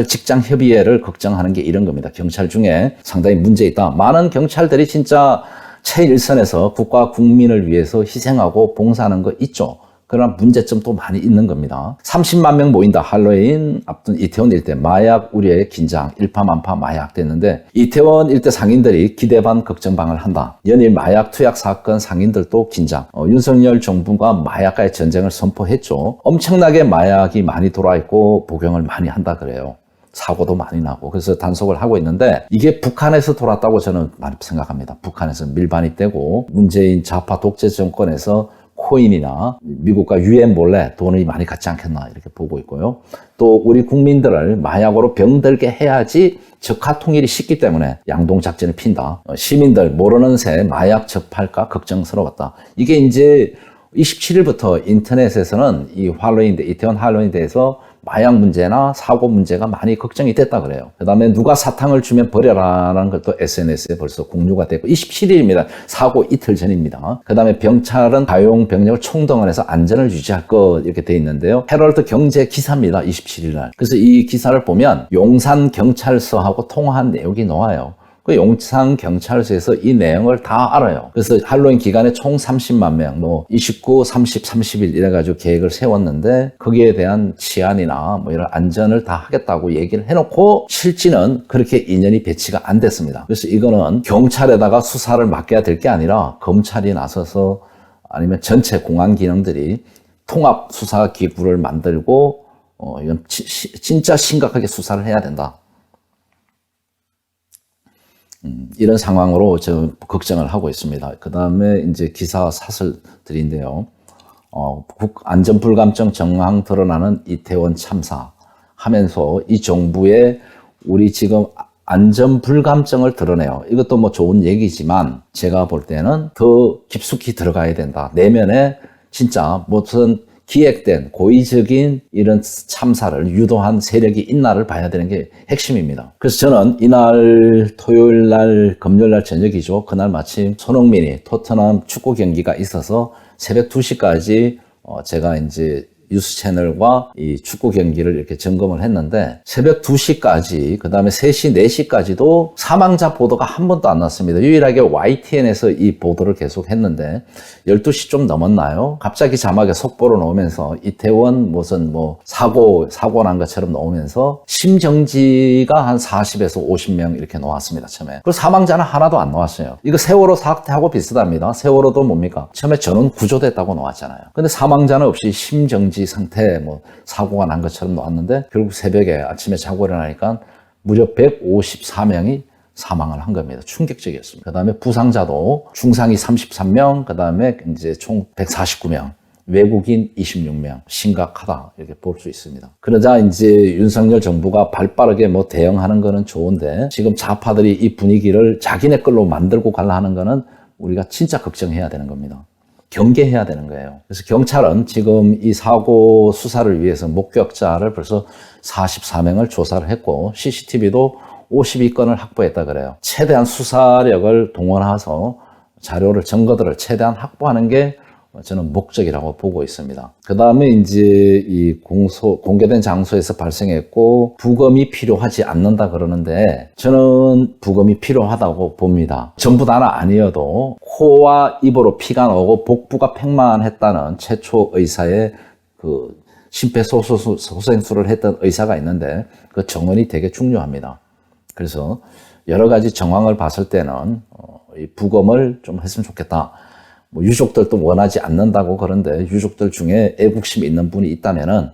직장 협의회를 걱정하는 게 이런 겁니다. 경찰 중에 상당히 문제 있다. 많은 경찰들이 진짜 최일선에서 국가 국민을 위해서 희생하고 봉사하는 거 있죠. 그러나 문제점도 많이 있는 겁니다. 30만 명 모인다. 할로윈 앞둔 이태원 일대 마약 우려의 긴장, 일파만파 마약 됐는데 이태원 일대 상인들이 기대 반 걱정 반을 한다. 연일 마약 투약 사건 상인들도 긴장. 윤석열 정부가 마약과의 전쟁을 선포했죠. 엄청나게 마약이 많이 돌아있고 복용을 많이 한다 그래요. 사고도 많이 나고 그래서 단속을 하고 있는데 이게 북한에서 돌았다고 저는 많이 생각합니다. 북한에서 밀반입되고 문재인 좌파 독재 정권에서 코인이나 미국과 유엔 몰래 돈을 많이 갖지 않겠나 이렇게 보고 있고요. 또 우리 국민들을 마약으로 병들게 해야지 적화 통일이 쉽기 때문에 양동 작전을 핀다. 시민들 모르는 새 마약 접할까 걱정스러웠다. 이게 이제 27일부터 인터넷에서는 이 이태원 할로윈에 대해서 마약 문제나 사고 문제가 많이 걱정이 됐다 그래요. 그 다음에 누가 사탕을 주면 버려라라는 것도 SNS에 벌써 공유가 됐고 27일입니다. 사고 이틀 전입니다. 그 다음에 경찰은 가용 병력을 총동원해서 안전을 유지할 것 이렇게 돼 있는데요. 헤럴드 경제 기사입니다. 27일 날. 그래서 이 기사를 보면 용산 경찰서하고 통화한 내용이 나와요. 그 용산 경찰서에서 이 내용을 다 알아요. 그래서 할로윈 기간에 총 30만 명, 29, 30, 30일 이래가지고 계획을 세웠는데 거기에 대한 치안이나 이런 안전을 다 하겠다고 얘기를 해놓고 실제는 그렇게 인연이 배치가 안 됐습니다. 그래서 이거는 경찰에다가 수사를 맡겨야 될 게 아니라 검찰이 나서서 아니면 전체 공안 기능들이 통합 수사 기구를 만들고 이건 진짜 심각하게 수사를 해야 된다. 이런 상황으로 저 걱정을 하고 있습니다. 그 다음에 이제 기사 사설들인데요. 안전불감증 정황 드러나는 이태원 참사 하면서 이 정부의 우리 지금 안전불감증을 드러내요. 이것도 좋은 얘기지만 제가 볼 때는 더 깊숙이 들어가야 된다. 내면에 진짜 무슨 기획된 고의적인 이런 참사를 유도한 세력이 있나를 봐야 되는 게 핵심입니다. 그래서 저는 이날 토요일 날 금요일 날 저녁이죠. 그날 마침 손흥민이 토트넘 축구 경기가 있어서 새벽 2시까지 제가 이제 뉴스 채널과 이 축구 경기를 이렇게 점검을 했는데 새벽 2시까지 그 다음에 3시, 4시까지도 사망자 보도가 한 번도 안 났습니다. 유일하게 YTN에서 이 보도를 계속 했는데 12시 좀 넘었나요? 갑자기 자막에 속보로 나오면서 이태원 무슨 사고 난 것처럼 나오면서 심정지가 한 40에서 50명 이렇게 나왔습니다. 처음에. 그리고 사망자는 하나도 안 나왔어요. 이거 세월호 사태하고 비슷합니다. 세월호도 뭡니까? 처음에 전원 구조됐다고 나왔잖아요. 근데 사망자는 없이 심정지 상태 사고가 난 것처럼 나왔는데 결국 새벽에 아침에 자고 일어나니까 무려 154명이 사망을 한 겁니다. 충격적이었습니다. 그 다음에 부상자도 중상이 33명, 그 다음에 이제 총 149명, 외국인 26명, 심각하다 이렇게 볼 수 있습니다. 그러자 이제 윤석열 정부가 발빠르게 대응하는 거는 좋은데 지금 좌파들이 이 분위기를 자기네 걸로 만들고 가려 하는 거는 우리가 진짜 걱정해야 되는 겁니다. 경계해야 되는 거예요. 그래서 경찰은 지금 이 사고 수사를 위해서 목격자를 벌써 44명을 조사를 했고 CCTV도 52건을 확보했다 그래요. 최대한 수사력을 동원해서 자료를 증거들을 최대한 확보하는 게 저는 목적이라고 보고 있습니다. 그 다음에 이제 이 공개된 장소에서 발생했고 부검이 필요하지 않는다 그러는데 저는 부검이 필요하다고 봅니다. 전부 다는 아니어도 코와 입으로 피가 나오고 복부가 팽만했다는 최초 의사의 그 심폐소생술을 했던 의사가 있는데 그 정원이 되게 중요합니다. 그래서 여러 가지 정황을 봤을 때는 이 부검을 좀 했으면 좋겠다. 유족들도 원하지 않는다고 그런데 유족들 중에 애국심이 있는 분이 있다면은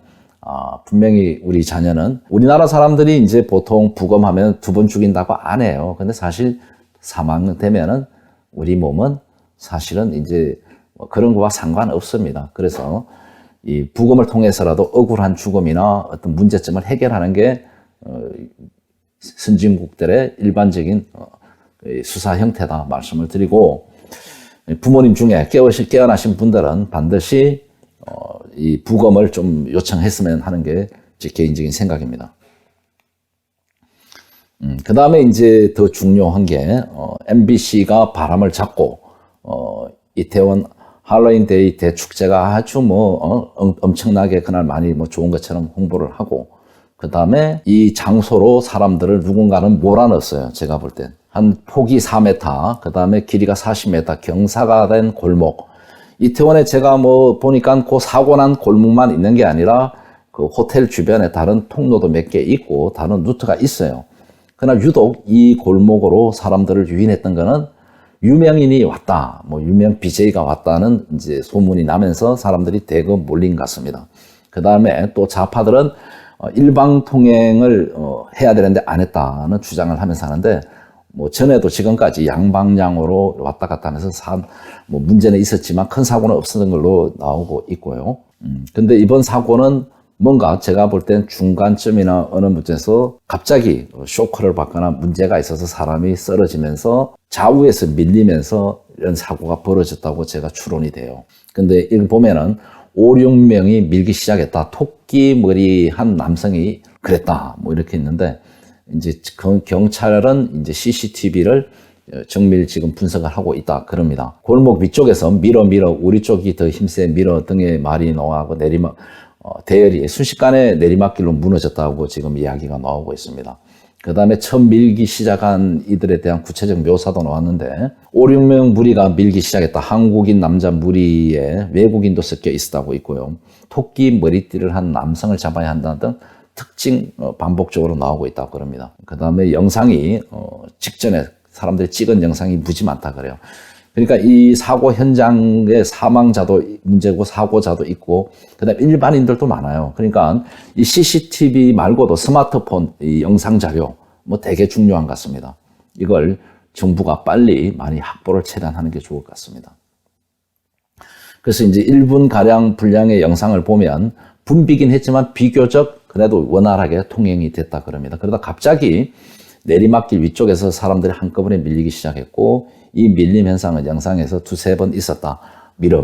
분명히 우리 자녀는 우리나라 사람들이 이제 보통 부검하면 2번 죽인다고 안 해요. 근데 사실 사망되면은 우리 몸은 사실은 이제 그런 거와 상관없습니다. 그래서 이 부검을 통해서라도 억울한 죽음이나 어떤 문제점을 해결하는 게 선진국들의 일반적인 수사 형태다 말씀을 드리고 부모님 중에 깨어나신 분들은 반드시 이 부검을 좀 요청했으면 하는 게 제 개인적인 생각입니다. 그 다음에 이제 더 중요한 게, MBC가 바람을 잡고, 이태원 할로윈데이 대축제가 아주 엄청나게 그날 많이 좋은 것처럼 홍보를 하고, 그 다음에 이 장소로 사람들을 누군가는 몰아넣었어요. 제가 볼 땐. 한 폭이 4m, 그 다음에 길이가 40m, 경사가 된 골목. 이태원에 제가 보니까 그 사고 난 골목만 있는 게 아니라 그 호텔 주변에 다른 통로도 몇 개 있고 다른 루트가 있어요. 그러나 유독 이 골목으로 사람들을 유인했던 거는 유명인이 왔다, 유명 BJ가 왔다는 이제 소문이 나면서 사람들이 대거 몰린 것 같습니다. 그 다음에 또 좌파들은 일방 통행을 해야 되는데 안 했다는 주장을 하면서 하는데, 전에도 지금까지 양방향으로 왔다 갔다 하면서 문제는 있었지만 큰 사고는 없었던 걸로 나오고 있고요. 근데 이번 사고는 뭔가 제가 볼 땐 중간쯤이나 어느 문제에서 갑자기 쇼크를 받거나 문제가 있어서 사람이 쓰러지면서 좌우에서 밀리면서 이런 사고가 벌어졌다고 제가 추론이 돼요. 근데 이걸 보면은 5, 6명이 밀기 시작했다. 토끼 머리 한 남성이 그랬다. 이렇게 있는데, 이제 경찰은 이제 CCTV를 정밀 지금 분석을 하고 있다. 그럽니다. 골목 위쪽에서 밀어, 우리 쪽이 더 힘세 밀어 등의 말이 나오고 대열이 순식간에 내리막길로 무너졌다고 지금 이야기가 나오고 있습니다. 그 다음에 처음 밀기 시작한 이들에 대한 구체적 묘사도 나왔는데, 5, 6명 무리가 밀기 시작했다. 한국인 남자 무리에 외국인도 섞여 있었다고 있고요. 토끼 머리띠를 한 남성을 잡아야 한다는 등 특징 반복적으로 나오고 있다고 그럽니다. 그 다음에 영상이 직전에 사람들이 찍은 영상이 무지 많다 그래요. 그러니까 이 사고 현장에 사망자도 문제고 사고자도 있고, 그 다음에 일반인들도 많아요. 그러니까 이 CCTV 말고도 스마트폰 이 영상 자료 되게 중요한 것 같습니다. 이걸 정부가 빨리 많이 확보를 최대한 하는 게 좋을 것 같습니다. 그래서 이제 1분가량 분량의 영상을 보면 붐비긴 했지만 비교적 그래도 원활하게 통행이 됐다 그럽니다. 그러다 갑자기 내리막길 위쪽에서 사람들이 한꺼번에 밀리기 시작했고, 이 밀림 현상은 영상에서 두세 번 있었다. 밀어.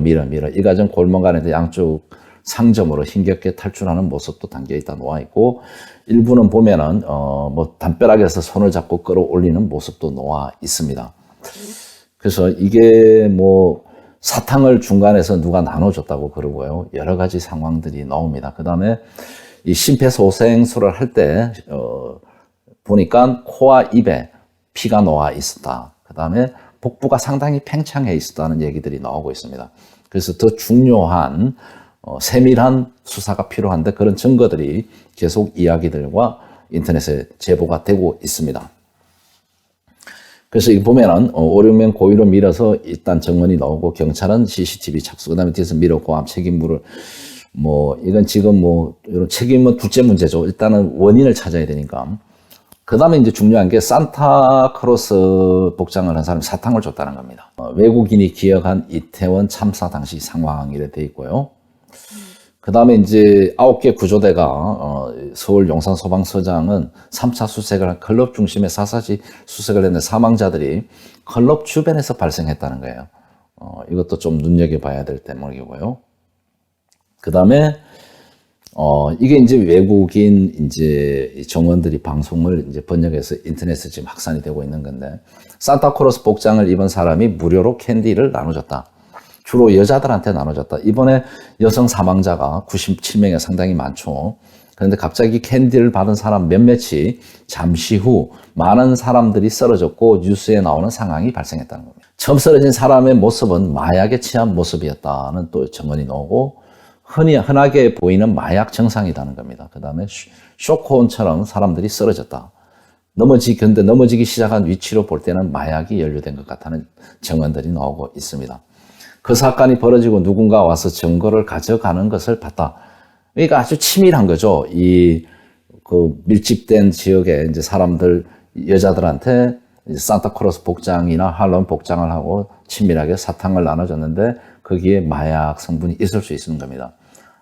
이 과정 골목 안에서 양쪽 상점으로 힘겹게 탈출하는 모습도 담겨 있다 놓아 있고, 일부는 보면은 담벼락에서 손을 잡고 끌어올리는 모습도 놓아 있습니다. 그래서 이게 사탕을 중간에서 누가 나눠줬다고 그러고요. 여러 가지 상황들이 나옵니다. 그 다음에 이 심폐소생술을 할 때 보니까 코와 입에 피가 녹아 있었다. 그 다음에 복부가 상당히 팽창해 있었다는 얘기들이 나오고 있습니다. 그래서 더 중요한 세밀한 수사가 필요한데, 그런 증거들이 계속 이야기들과 인터넷에 제보가 되고 있습니다. 그래서 이 보면은 5, 6명 고의로 밀어서 일단 정원이 나오고, 경찰은 CCTV 착수, 그다음에 뒤에서 밀었고 암 책임물을 이건 지금 이런 책임은 둘째 문제죠. 일단은 원인을 찾아야 되니까. 그 다음에 이제 중요한 게 산타크로스 복장을 한 사람이 사탕을 줬다는 겁니다. 외국인이 기억한 이태원 참사 당시 상황이래 돼 있고요. 그 다음에 이제 9개 구조대가 서울 용산소방서장은 3차 수색을 클럽 중심의 4사시 수색을 했는데 사망자들이 클럽 주변에서 발생했다는 거예요. 이것도 좀 눈여겨봐야 될 대목이고요. 그 다음에 이게 이제 외국인 이제 정원들이 방송을 이제 번역해서 인터넷에 지금 확산이 되고 있는 건데, 산타크로스 복장을 입은 사람이 무료로 캔디를 나눠줬다. 주로 여자들한테 나눠줬다. 이번에 여성 사망자가 97명에 상당히 많죠. 그런데 갑자기 캔디를 받은 사람 몇몇이 잠시 후 많은 사람들이 쓰러졌고 뉴스에 나오는 상황이 발생했다는 겁니다. 처음 쓰러진 사람의 모습은 마약에 취한 모습이었다는 또 정언이 나오고, 흔하게 보이는 마약 증상이라는 겁니다. 그 다음에 쇼크온처럼 사람들이 쓰러졌다. 근데 넘어지기 시작한 위치로 볼 때는 마약이 연루된 것 같다는 증언들이 나오고 있습니다. 그 사건이 벌어지고 누군가 와서 증거를 가져가는 것을 봤다. 그러니까 아주 치밀한 거죠. 밀집된 지역에 이제 사람들, 여자들한테 산타크로스 복장이나 할로윈 복장을 하고 친밀하게 사탕을 나눠줬는데, 거기에 마약 성분이 있을 수 있는 겁니다.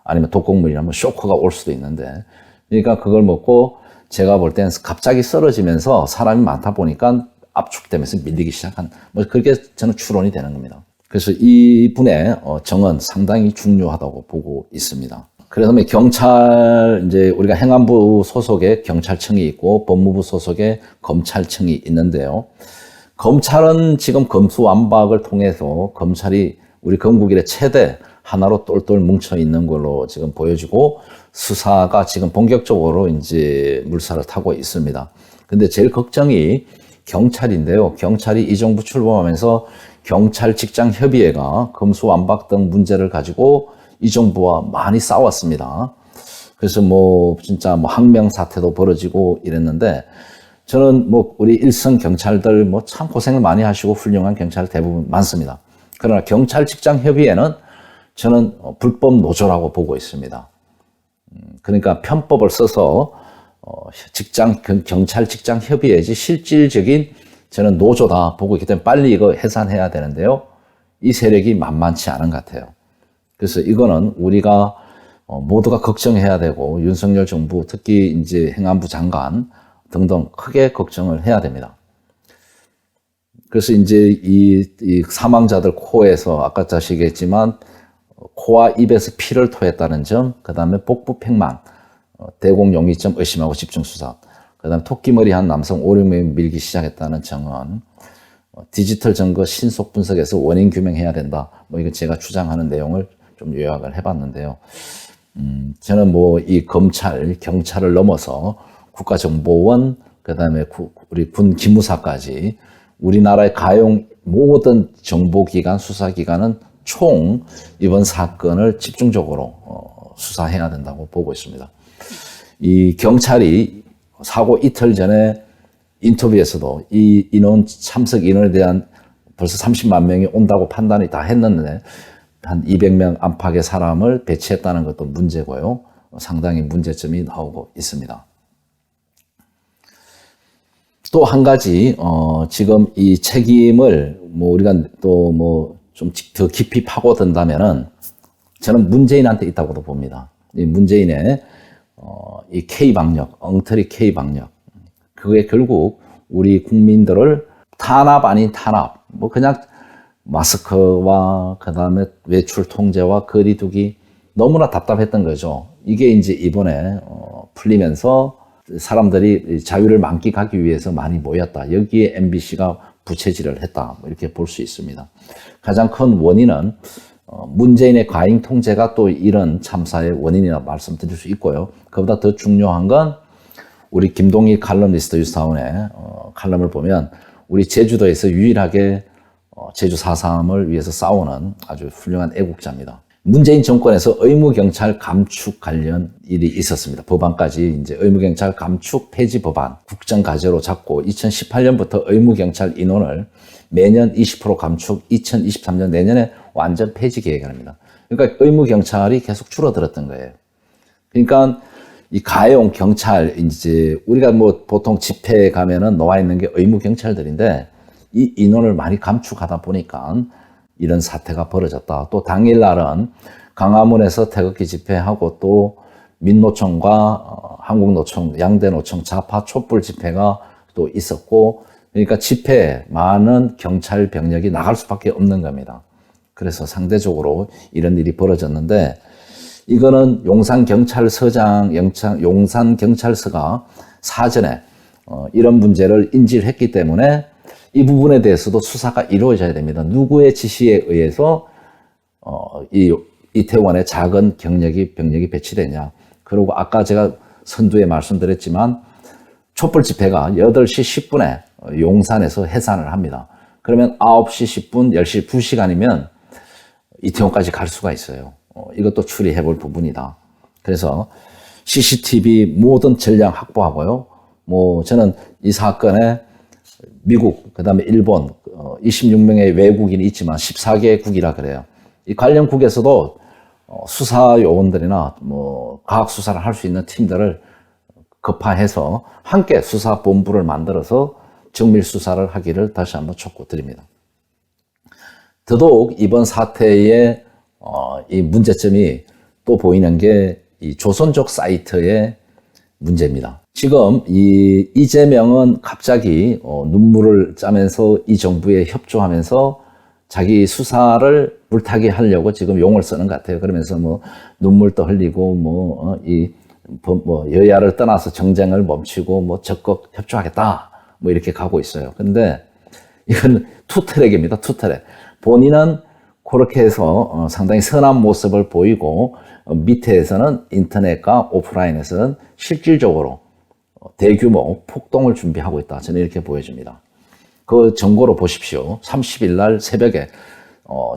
아니면 독극물이나 쇼크가 올 수도 있는데, 그러니까 그걸 먹고 제가 볼 때는 갑자기 쓰러지면서 사람이 많다 보니까 압축되면서 밀리기 시작한, 그렇게 저는 추론이 되는 겁니다. 그래서 이분의 정은 상당히 중요하다고 보고 있습니다. 그래서 경찰, 이제 우리가 행안부 소속의 경찰청이 있고 법무부 소속의 검찰청이 있는데요. 검찰은 지금 검수완박을 통해서 검찰이 우리 건국 이래 최대 하나로 똘똘 뭉쳐 있는 걸로 지금 보여지고 수사가 지금 본격적으로 이제 물살을 타고 있습니다. 근데 제일 걱정이 경찰인데요. 경찰이 이 정부 출범하면서 경찰 직장 협의회가 검수완박 등 문제를 가지고 이 정부와 많이 싸웠습니다. 그래서 진짜 항명 사태도 벌어지고 이랬는데 저는 우리 일선 경찰들 참 고생을 많이 하시고 훌륭한 경찰 대부분 많습니다. 그러나 경찰 직장 협의회는 저는 불법 노조라고 보고 있습니다. 그러니까 편법을 써서 경찰 직장 협의회지 실질적인 저는 노조다 보고 있기 때문에 빨리 이거 해산해야 되는데요. 이 세력이 만만치 않은 것 같아요. 그래서 이거는 우리가 모두가 걱정해야 되고 윤석열 정부 특히 이제 행안부 장관 등등 크게 걱정을 해야 됩니다. 그래서 이제 이 사망자들 코에서 아까 자시겠지만 코와 입에서 피를 토했다는 점, 그 다음에 복부 팽만, 대공용의점 의심하고 집중수사, 그 다음에 토끼머리 한 남성 오름에 밀기 시작했다는 정은 디지털 증거 신속 분석해서 원인 규명해야 된다. 이거 제가 주장하는 내용을 좀 요약을 해봤는데요. 저는 이 검찰, 경찰을 넘어서 국가정보원, 그 다음에 우리 군 기무사까지 우리나라의 가용 모든 정보기관, 수사기관은 총 이번 사건을 집중적으로 수사해야 된다고 보고 있습니다. 이 경찰이 사고 이틀 전에 인터뷰에서도 이 참석 인원에 대한 벌써 30만 명이 온다고 판단이 다 했는데 한 200명 안팎의 사람을 배치했다는 것도 문제고요. 상당히 문제점이 나오고 있습니다. 또 한 가지 지금 이 책임을 우리가 또 좀 더 깊이 파고든다면은 저는 문재인한테 있다고도 봅니다. 이 문재인의 이 K방역, 엉터리 K방역, 그게 결국 우리 국민들을 탄압 아닌 탄압, 그냥 마스크와 그 다음에 외출 통제와 거리두기 너무나 답답했던 거죠. 이게 이제 이번에 풀리면서 사람들이 자유를 만끽하기 위해서 많이 모였다. 여기에 MBC가 부채질을 했다. 이렇게 볼 수 있습니다. 가장 큰 원인은 문재인의 과잉 통제가 또 이런 참사의 원인이라 말씀드릴 수 있고요. 그보다 더 중요한 건 우리 김동희 칼럼니스트 유스타운의 칼럼을 보면 우리 제주도에서 유일하게 제주 4.3을 위해서 싸우는 아주 훌륭한 애국자입니다. 문재인 정권에서 의무경찰 감축 관련 일이 있었습니다. 법안까지 이제 의무경찰 감축 폐지 법안 국정과제로 잡고 2018년부터 의무경찰 인원을 매년 20% 감축, 2023년 내년에 완전 폐지 계획을 합니다. 그러니까 의무경찰이 계속 줄어들었던 거예요. 그러니까 이 가용 경찰, 이제 우리가 보통 집회에 가면은 나와 있는 게 의무경찰들인데 이 인원을 많이 감축하다 보니까 이런 사태가 벌어졌다. 또 당일날은 광화문에서 태극기 집회하고 또 민노총과 한국노총, 양대노총 좌파 촛불 집회가 또 있었고, 그러니까 집회에 많은 경찰 병력이 나갈 수밖에 없는 겁니다. 그래서 상대적으로 이런 일이 벌어졌는데, 이거는 용산경찰서가 사전에 이런 문제를 인지를 했기 때문에 이 부분에 대해서도 수사가 이루어져야 됩니다. 누구의 지시에 의해서 이태원에 작은 병력이 배치되냐. 그리고 아까 제가 선두에 말씀드렸지만 촛불 집회가 8시 10분에 용산에서 해산을 합니다. 그러면 9시 10분, 10시 2시간이면 이태원까지 갈 수가 있어요. 이것도 추리해 볼 부분이다. 그래서 CCTV 모든 전량 확보하고요. 저는 이 사건에 미국, 그 다음에 일본, 26명의 외국인이 있지만 14개국이라 그래요. 이 관련 국에서도 수사 요원들이나 과학 수사를 할 수 있는 팀들을 급파해서 함께 수사본부를 만들어서 정밀 수사를 하기를 다시 한번 촉구드립니다. 더더욱 이번 사태의 이 문제점이 또 보이는 게 이 조선족 사이트의 문제입니다. 지금 이재명은 갑자기 눈물을 짜면서 이 정부에 협조하면서 자기 수사를 물타기 하려고 지금 용을 쓰는 것 같아요. 그러면서 뭐 눈물도 흘리고 뭐 여야를 떠나서 정쟁을 멈추고 뭐 적극 협조하겠다 뭐 이렇게 가고 있어요. 근데 이건 투트랙입니다. 투트랙. 본인은 그렇게 해서 상당히 선한 모습을 보이고 밑에서는 인터넷과 오프라인에서는 실질적으로 대규모 폭동을 준비하고 있다. 저는 이렇게 보여집니다. 그 정보로 보십시오. 30일 날 새벽에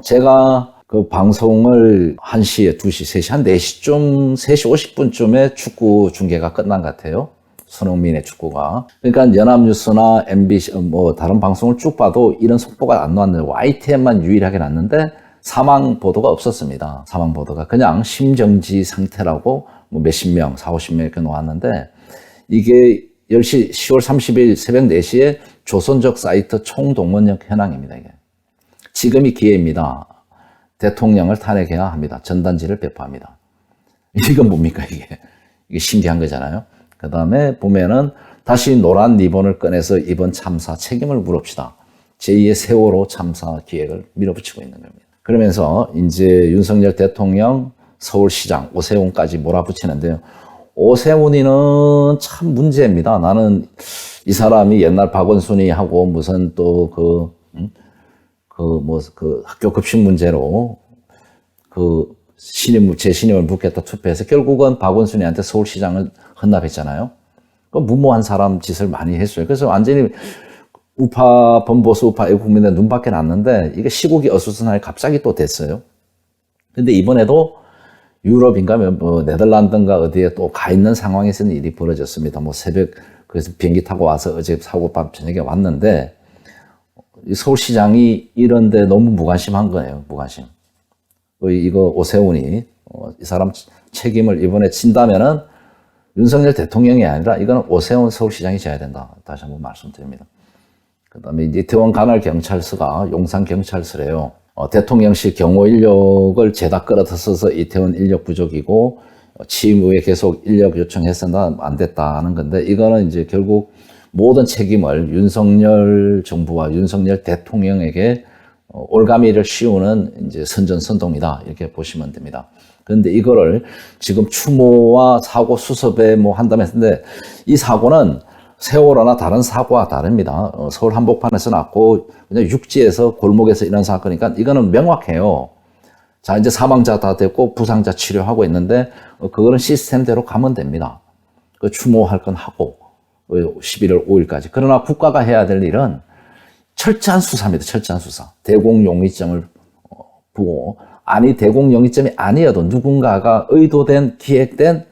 제가 그 방송을 1시에 2시, 3시, 한 4시쯤, 3시 50분쯤에 축구 중계가 끝난 것 같아요. 손흥민의 축구가. 그러니까 연합뉴스나 MBC 뭐 다른 방송을 쭉 봐도 이런 속보가 안 나왔는데 YTN만 유일하게 났는데 사망 보도가 없었습니다. 사망 보도가 그냥 심정지 상태라고 뭐 몇십 명, 40, 50명 이렇게 나왔는데 이게 10시, 10월 30일 새벽 4시에 조선족 사이트 총동원력 현황입니다. 이게. 지금이 기회입니다. 대통령을 탄핵해야 합니다. 전단지를 배포합니다. 이건 뭡니까 이게. 이게 신기한 거잖아요. 그 다음에 보면은 다시 노란 리본을 꺼내서 이번 참사 책임을 물읍시다. 제2의 세월호 참사 기획을 밀어붙이고 있는 겁니다. 그러면서 이제 윤석열 대통령, 서울시장, 오세훈까지 몰아붙이는데요. 오세훈이는 참 문제입니다. 나는 이 사람이 옛날 박원순이하고 무슨 또 학교 급식 문제로 제 신임을 묻겠다 투표해서 결국은 박원순이한테 서울시장을 헌납했잖아요. 그 무모한 사람 짓을 많이 했어요. 그래서 완전히 우파, 범보수 우파 애국민의 눈밖에 났는데 이게 시국이 어수선하게 갑자기 또 됐어요. 근데 이번에도 유럽인가 뭐 네덜란드인가 어디에 또 가 있는 상황에서는 일이 벌어졌습니다. 뭐 새벽 그래서 비행기 타고 와서 어제 사고 밤 저녁에 왔는데 서울시장이 이런데 너무 무관심한 거예요. 무관심. 이거 오세훈이 이 사람 책임을 이번에 진다면은 윤석열 대통령이 아니라 이거는 오세훈 서울시장이 져야 된다. 다시 한번 말씀드립니다. 그다음에 이태원 간헐 경찰서가 용산 경찰서래요. 대통령실 경호 인력을 죄다 끌어들여서 이태원 인력 부족이고 취임 후에 계속 인력 요청했으나 안 됐다는 건데 이거는 이제 결국 모든 책임을 윤석열 정부와 윤석열 대통령에게 올가미를 씌우는 이제 선전선동이다 이렇게 보시면 됩니다. 그런데 이거를 지금 추모와 사고 수습에 뭐 한다고 했는데 이 사고는 세월호나 다른 사고와 다릅니다. 서울 한복판에서 났고 그냥 육지에서 골목에서 일어난 사건이니까 이거는 명확해요. 자 이제 사망자 다 됐고 부상자 치료하고 있는데 그거는 시스템대로 가면 됩니다. 그 추모할 건 하고 11월 5일까지. 그러나 국가가 해야 될 일은 철저한 수사입니다. 철저한 수사. 대공용의점을 보고 아니 대공용의점이 아니어도 누군가가 의도된 기획된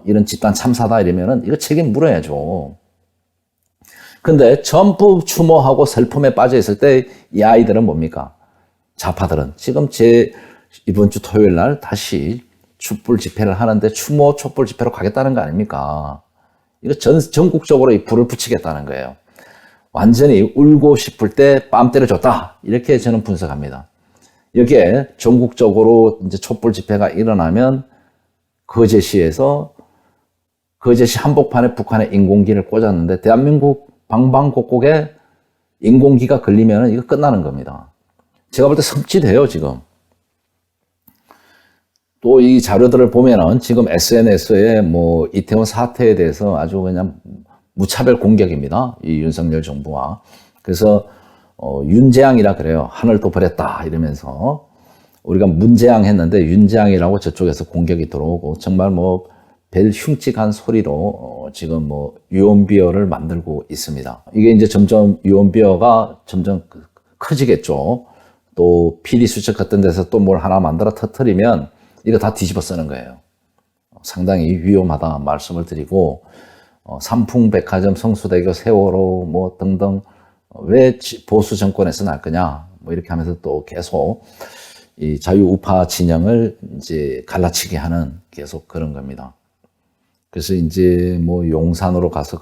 이런 집단 참사다 이러면은 이거 책임 물어야죠. 근데 전부 추모하고 슬픔에 빠져 있을 때 이 아이들은 뭡니까? 좌파들은 지금 이번 주 토요일 날 다시 촛불 집회를 하는데 추모 촛불 집회로 가겠다는 거 아닙니까? 이거 전국적으로 이 불을 붙이겠다는 거예요. 완전히 울고 싶을 때 뺨 때려줬다. 이렇게 저는 분석합니다. 여기에 전국적으로 이제 촛불 집회가 일어나면 거제시에서 거제시 한복판에 북한의 인공기를 꽂았는데 대한민국 방방곡곡에 인공기가 걸리면 이거 끝나는 겁니다. 제가 볼 때 섬찟해요, 지금. 또 이 자료들을 보면은 지금 SNS에 뭐 이태원 사태에 대해서 아주 그냥 무차별 공격입니다. 이 윤석열 정부와. 그래서 윤재앙이라 그래요. 하늘도 버렸다 이러면서 우리가 문재앙 했는데 윤재앙이라고 저쪽에서 공격이 들어오고 정말 뭐 별 흉측한 소리로 지금 뭐 유언비어를 만들고 있습니다. 이게 이제 점점 유언비어가 점점 커지겠죠. 또 피리수첩 같은 데서 또 뭘 하나 만들어 터뜨리면 이거 다 뒤집어 쓰는 거예요. 상당히 위험하다 말씀을 드리고 삼풍백화점, 성수대교, 세월호 뭐 등등 왜 보수 정권에서 날 거냐 뭐 이렇게 하면서 또 계속 이 자유우파 진영을 이제 갈라치게 하는 계속 그런 겁니다. 그래서 이제 뭐 용산으로 가서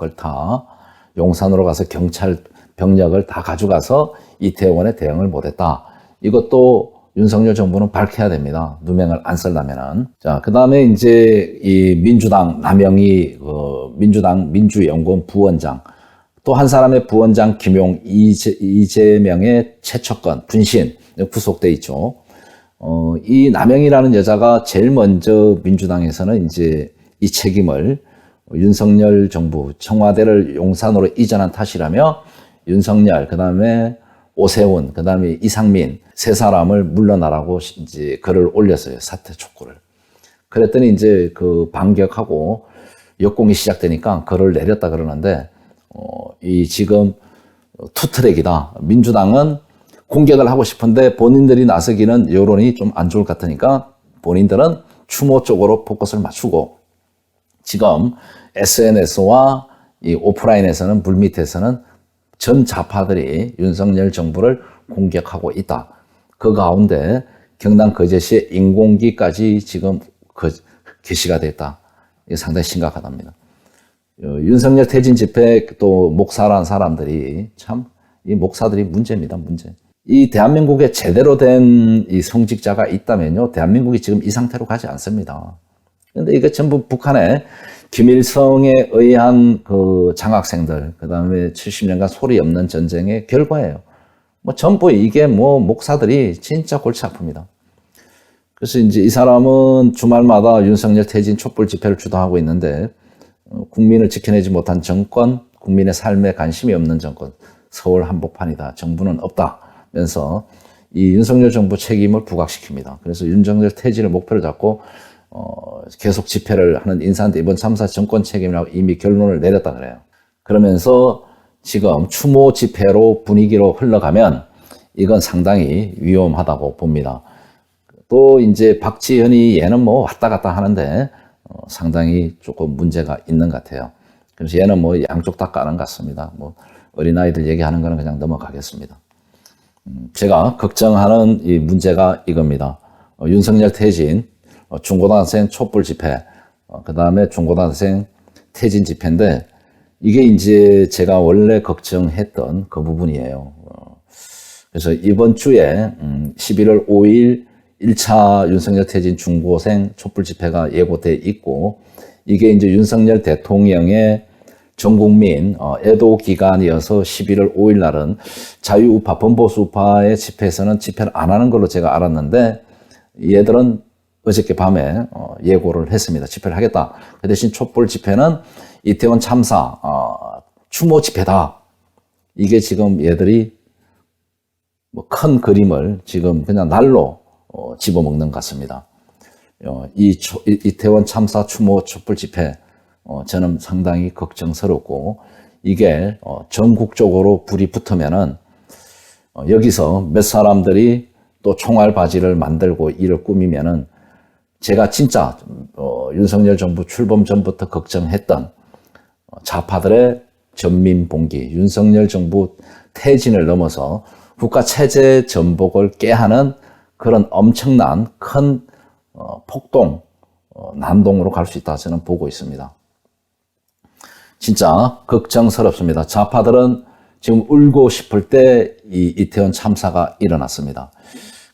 용산으로 가서 경찰 병력을 다 가져가서 이태원에 대응을 못했다. 이것도 윤석열 정부는 밝혀야 됩니다. 누명을 안 쓰려면은. 자, 그 다음에 이제 이 민주당 남영희 민주당 민주연구원 부원장 또 한 사람의 부원장 김용, 이재명의 최측근, 분신, 구속돼 있죠. 이 남영이라는 여자가 제일 먼저 민주당에서는 이제 이 책임을 윤석열 정부, 청와대를 용산으로 이전한 탓이라며 윤석열, 그 다음에 오세훈, 그 다음에 이상민 세 사람을 물러나라고 이제 글을 올렸어요. 사퇴 촉구를. 그랬더니 이제 그 반격하고 역공이 시작되니까 글을 내렸다 그러는데, 이 지금 투트랙이다. 민주당은 공격을 하고 싶은데 본인들이 나서기는 여론이 좀 안 좋을 것 같으니까 본인들은 추모 쪽으로 포커스를 맞추고, 지금 SNS와 이 오프라인에서는 물밑에서는 전 좌파들이 윤석열 정부를 공격하고 있다. 그 가운데 경남 거제시의 인공기까지 지금 게시가 됐다. 이게 상당히 심각하답니다. 윤석열 퇴진 집회 또 목사란 사람들이 참, 이 목사들이 문제입니다, 문제. 이 대한민국에 제대로 된 이 성직자가 있다면요, 대한민국이 지금 이 상태로 가지 않습니다. 근데 이게 전부 북한의 김일성에 의한 그 장학생들, 그 다음에 70년간 소리 없는 전쟁의 결과예요. 뭐 전부 이게 뭐 목사들이 진짜 골치 아픕니다. 그래서 이제 이 사람은 주말마다 윤석열 퇴진 촛불 집회를 주도하고 있는데, 국민을 지켜내지 못한 정권, 국민의 삶에 관심이 없는 정권, 서울 한복판이다, 정부는 없다면서 이 윤석열 정부 책임을 부각시킵니다. 그래서 윤석열 퇴진을 목표로 잡고 계속 집회를 하는 인사인데, 이번 참사 정권 책임이라고 이미 결론을 내렸다 그래요. 그러면서 지금 추모 집회로 분위기로 흘러가면 이건 상당히 위험하다고 봅니다. 또 이제 박지현이 얘는 뭐 왔다 갔다 하는데 상당히 조금 문제가 있는 것 같아요. 그래서 얘는 뭐 양쪽 다 까는 것 같습니다. 뭐 어린아이들 얘기하는 거는 그냥 넘어가겠습니다. 제가 걱정하는 이 문제가 이겁니다. 윤석열 퇴진, 중고등학생 촛불 집회, 그 다음에 중고등학생 퇴진 집회인데, 이게 이제 제가 원래 걱정했던 그 부분이에요. 그래서 이번 주에 11월 5일 1차 윤석열 퇴진 중고생 촛불 집회가 예고돼 있고, 이게 이제 윤석열 대통령의 전국민 애도 기간이어서 11월 5일 날은 자유우파, 범보수우파의 집회에서는 집회를 안 하는 걸로 제가 알았는데, 얘들은 어저께 밤에 예고를 했습니다. 집회를 하겠다. 그 대신 촛불 집회는 이태원 참사 추모 집회다. 이게 지금 얘들이 뭐 큰 그림을 지금 그냥 날로 집어먹는 것 같습니다. 이태원 참사 추모 촛불 집회, 저는 상당히 걱정스럽고, 이게 전국적으로 불이 붙으면은 여기서 몇 사람들이 또 총알 바지를 만들고 이를 꾸미면은, 제가 진짜 윤석열 정부 출범 전부터 걱정했던 좌파들의 전민봉기, 윤석열 정부 퇴진을 넘어서 국가 체제 전복을 깨하는 그런 엄청난 큰 폭동, 난동으로 갈 수 있다 저는 보고 있습니다. 진짜 걱정스럽습니다. 좌파들은 지금 울고 싶을 때 이 이태원 참사가 일어났습니다.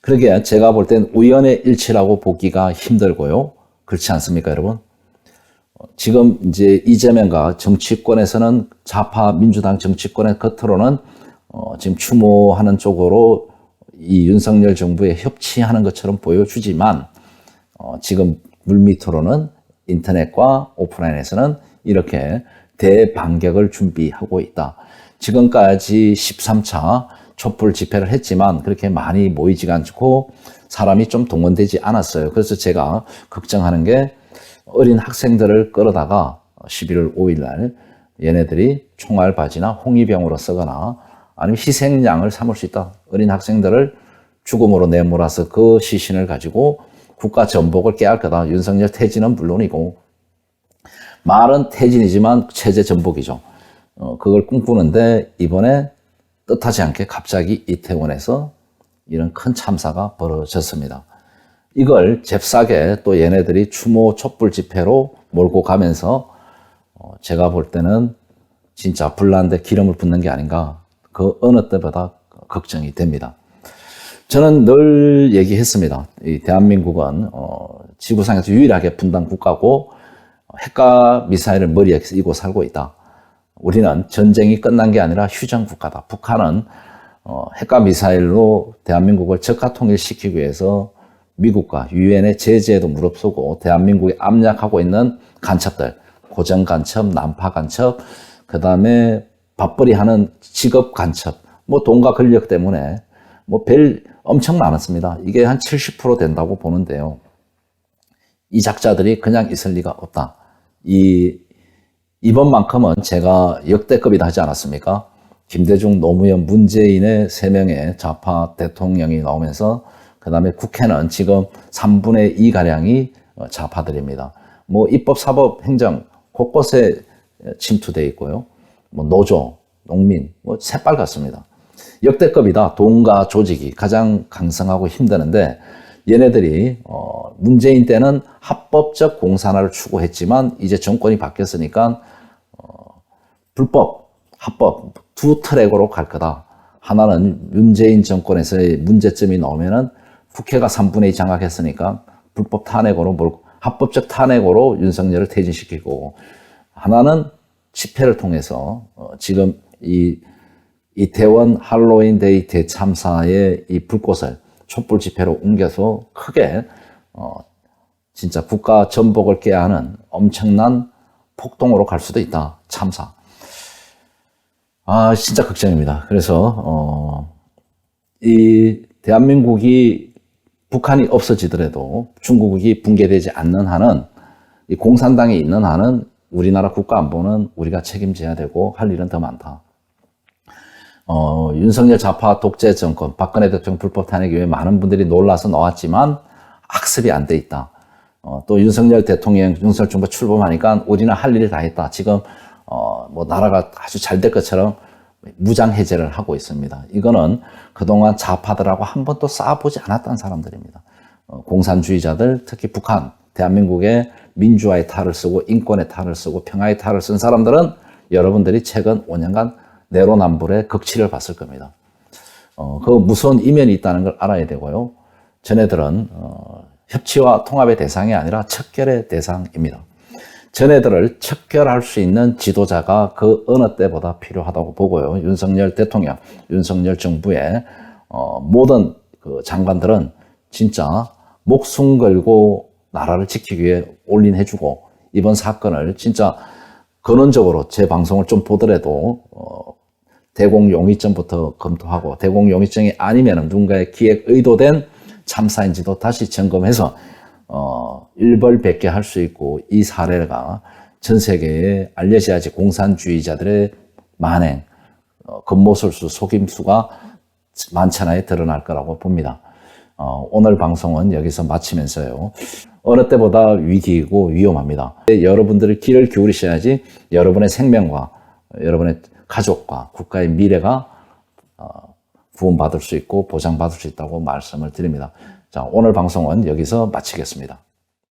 그러게 제가 볼 땐 우연의 일치라고 보기가 힘들고요. 그렇지 않습니까, 여러분? 지금 이제 이재명과 정치권에서는, 좌파 민주당 정치권의 겉으로는 지금 추모하는 쪽으로 이 윤석열 정부에 협치하는 것처럼 보여주지만, 지금 물밑으로는 인터넷과 오프라인에서는 이렇게 대반격을 준비하고 있다. 지금까지 13차 촛불 집회를 했지만 그렇게 많이 모이지가 않고 사람이 좀 동원되지 않았어요. 그래서 제가 걱정하는 게, 어린 학생들을 끌어다가 11월 5일 날 얘네들이 총알 바지나 홍위병으로 쓰거나 아니면 희생양을 삼을 수 있다. 어린 학생들을 죽음으로 내몰아서 그 시신을 가지고 국가 전복을 깨할 거다. 윤석열 퇴진은 물론이고, 말은 퇴진이지만 체제 전복이죠. 그걸 꿈꾸는데 이번에 뜻하지 않게 갑자기 이태원에서 이런 큰 참사가 벌어졌습니다. 이걸 잽싸게 또 얘네들이 추모 촛불 집회로 몰고 가면서 제가 볼 때는 진짜 불난데 기름을 붓는 게 아닌가, 그 어느 때보다 걱정이 됩니다. 저는 늘 얘기했습니다. 이 대한민국은 지구상에서 유일하게 분단 국가고 핵과 미사일을 머리에 이고 살고 있다. 우리는 전쟁이 끝난 게 아니라 휴전 국가다. 북한은 핵과 미사일로 대한민국을 적화 통일시키기 위해서 미국과 유엔의 제재에도 무릅쓰고 대한민국에 압력하고 있는 간첩들, 고정 간첩, 난파 간첩, 그 다음에 밥벌이 하는 직업 간첩, 뭐 돈과 권력 때문에 뭐 엄청 많았습니다. 이게 한 70% 된다고 보는데요. 이 작자들이 그냥 있을 리가 없다. 이번만큼은 제가 역대급이다 하지 않았습니까? 김대중, 노무현, 문재인의 3명의 좌파 대통령이 나오면서 그 다음에 국회는 지금 3분의 2가량이 좌파들입니다. 뭐 입법, 사법, 행정 곳곳에 침투되어 있고요. 뭐 노조, 농민, 뭐 새빨갛습니다. 역대급이다. 돈과 조직이 가장 강성하고 힘드는데 얘네들이 문재인 때는 합법적 공산화를 추구했지만 이제 정권이 바뀌었으니까 불법, 합법 두 트랙으로 갈 거다. 하나는 문재인 정권에서의 문제점이 나오면은 국회가 3분의 2 장악했으니까 불법 탄핵으로 합법적 탄핵으로 윤석열을 퇴진시키고, 하나는 집회를 통해서 지금 이 이태원 할로윈 데이 대참사의 이 불꽃을 촛불 집회로 옮겨서 크게 진짜 국가 전복을 깨야 하는 엄청난 폭동으로 갈 수도 있다. 참사. 진짜 걱정입니다. 그래서 이 대한민국이 북한이 없어지더라도 중국이 붕괴되지 않는 한은, 이 공산당이 있는 한은 우리나라 국가 안보는 우리가 책임져야 되고 할 일은 더 많다. 윤석열 좌파 독재 정권, 박근혜 대통령 불법 탄핵 이후에 많은 분들이 놀라서 나왔지만 학습이 안 돼 있다. 또 윤석열 대통령, 윤석열 정부 출범하니까 우리는 할 일을 다 했다. 지금 뭐 나라가 아주 잘 될 것처럼 무장 해제를 하고 있습니다. 이거는 그동안 좌파들하고 한 번도 싸워보지 않았던 사람들입니다. 공산주의자들, 특히 북한, 대한민국의 민주화의 탈을 쓰고 인권의 탈을 쓰고 평화의 탈을 쓴 사람들은 여러분들이 최근 5년간 내로남불의 극치를 봤을 겁니다. 그 무서운 이면이 있다는 걸 알아야 되고요. 전애들은 협치와 통합의 대상이 아니라 척결의 대상입니다. 전애들을 척결할 수 있는 지도자가 그 어느 때보다 필요하다고 보고요. 윤석열 대통령, 윤석열 정부의 모든 그 장관들은 진짜 목숨 걸고 나라를 지키기 위해 올인해주고, 이번 사건을 진짜 근원적으로 제 방송을 좀 보더라도 대공용의점부터 검토하고, 대공용의점이 아니면 누군가의 기획 의도된 참사인지도 다시 점검해서 일벌백계 할 수 있고, 이 사례가 전 세계에 알려져야지 공산주의자들의 만행, 겉모술수, 속임수가 만천하에 드러날 거라고 봅니다. 오늘 방송은 여기서 마치면서요. 어느 때보다 위기이고 위험합니다. 여러분들이 귀를 기울이셔야지 여러분의 생명과 여러분의 가족과 국가의 미래가 구원받을 수 있고 보장받을 수 있다고 말씀을 드립니다. 자, 오늘 방송은 여기서 마치겠습니다.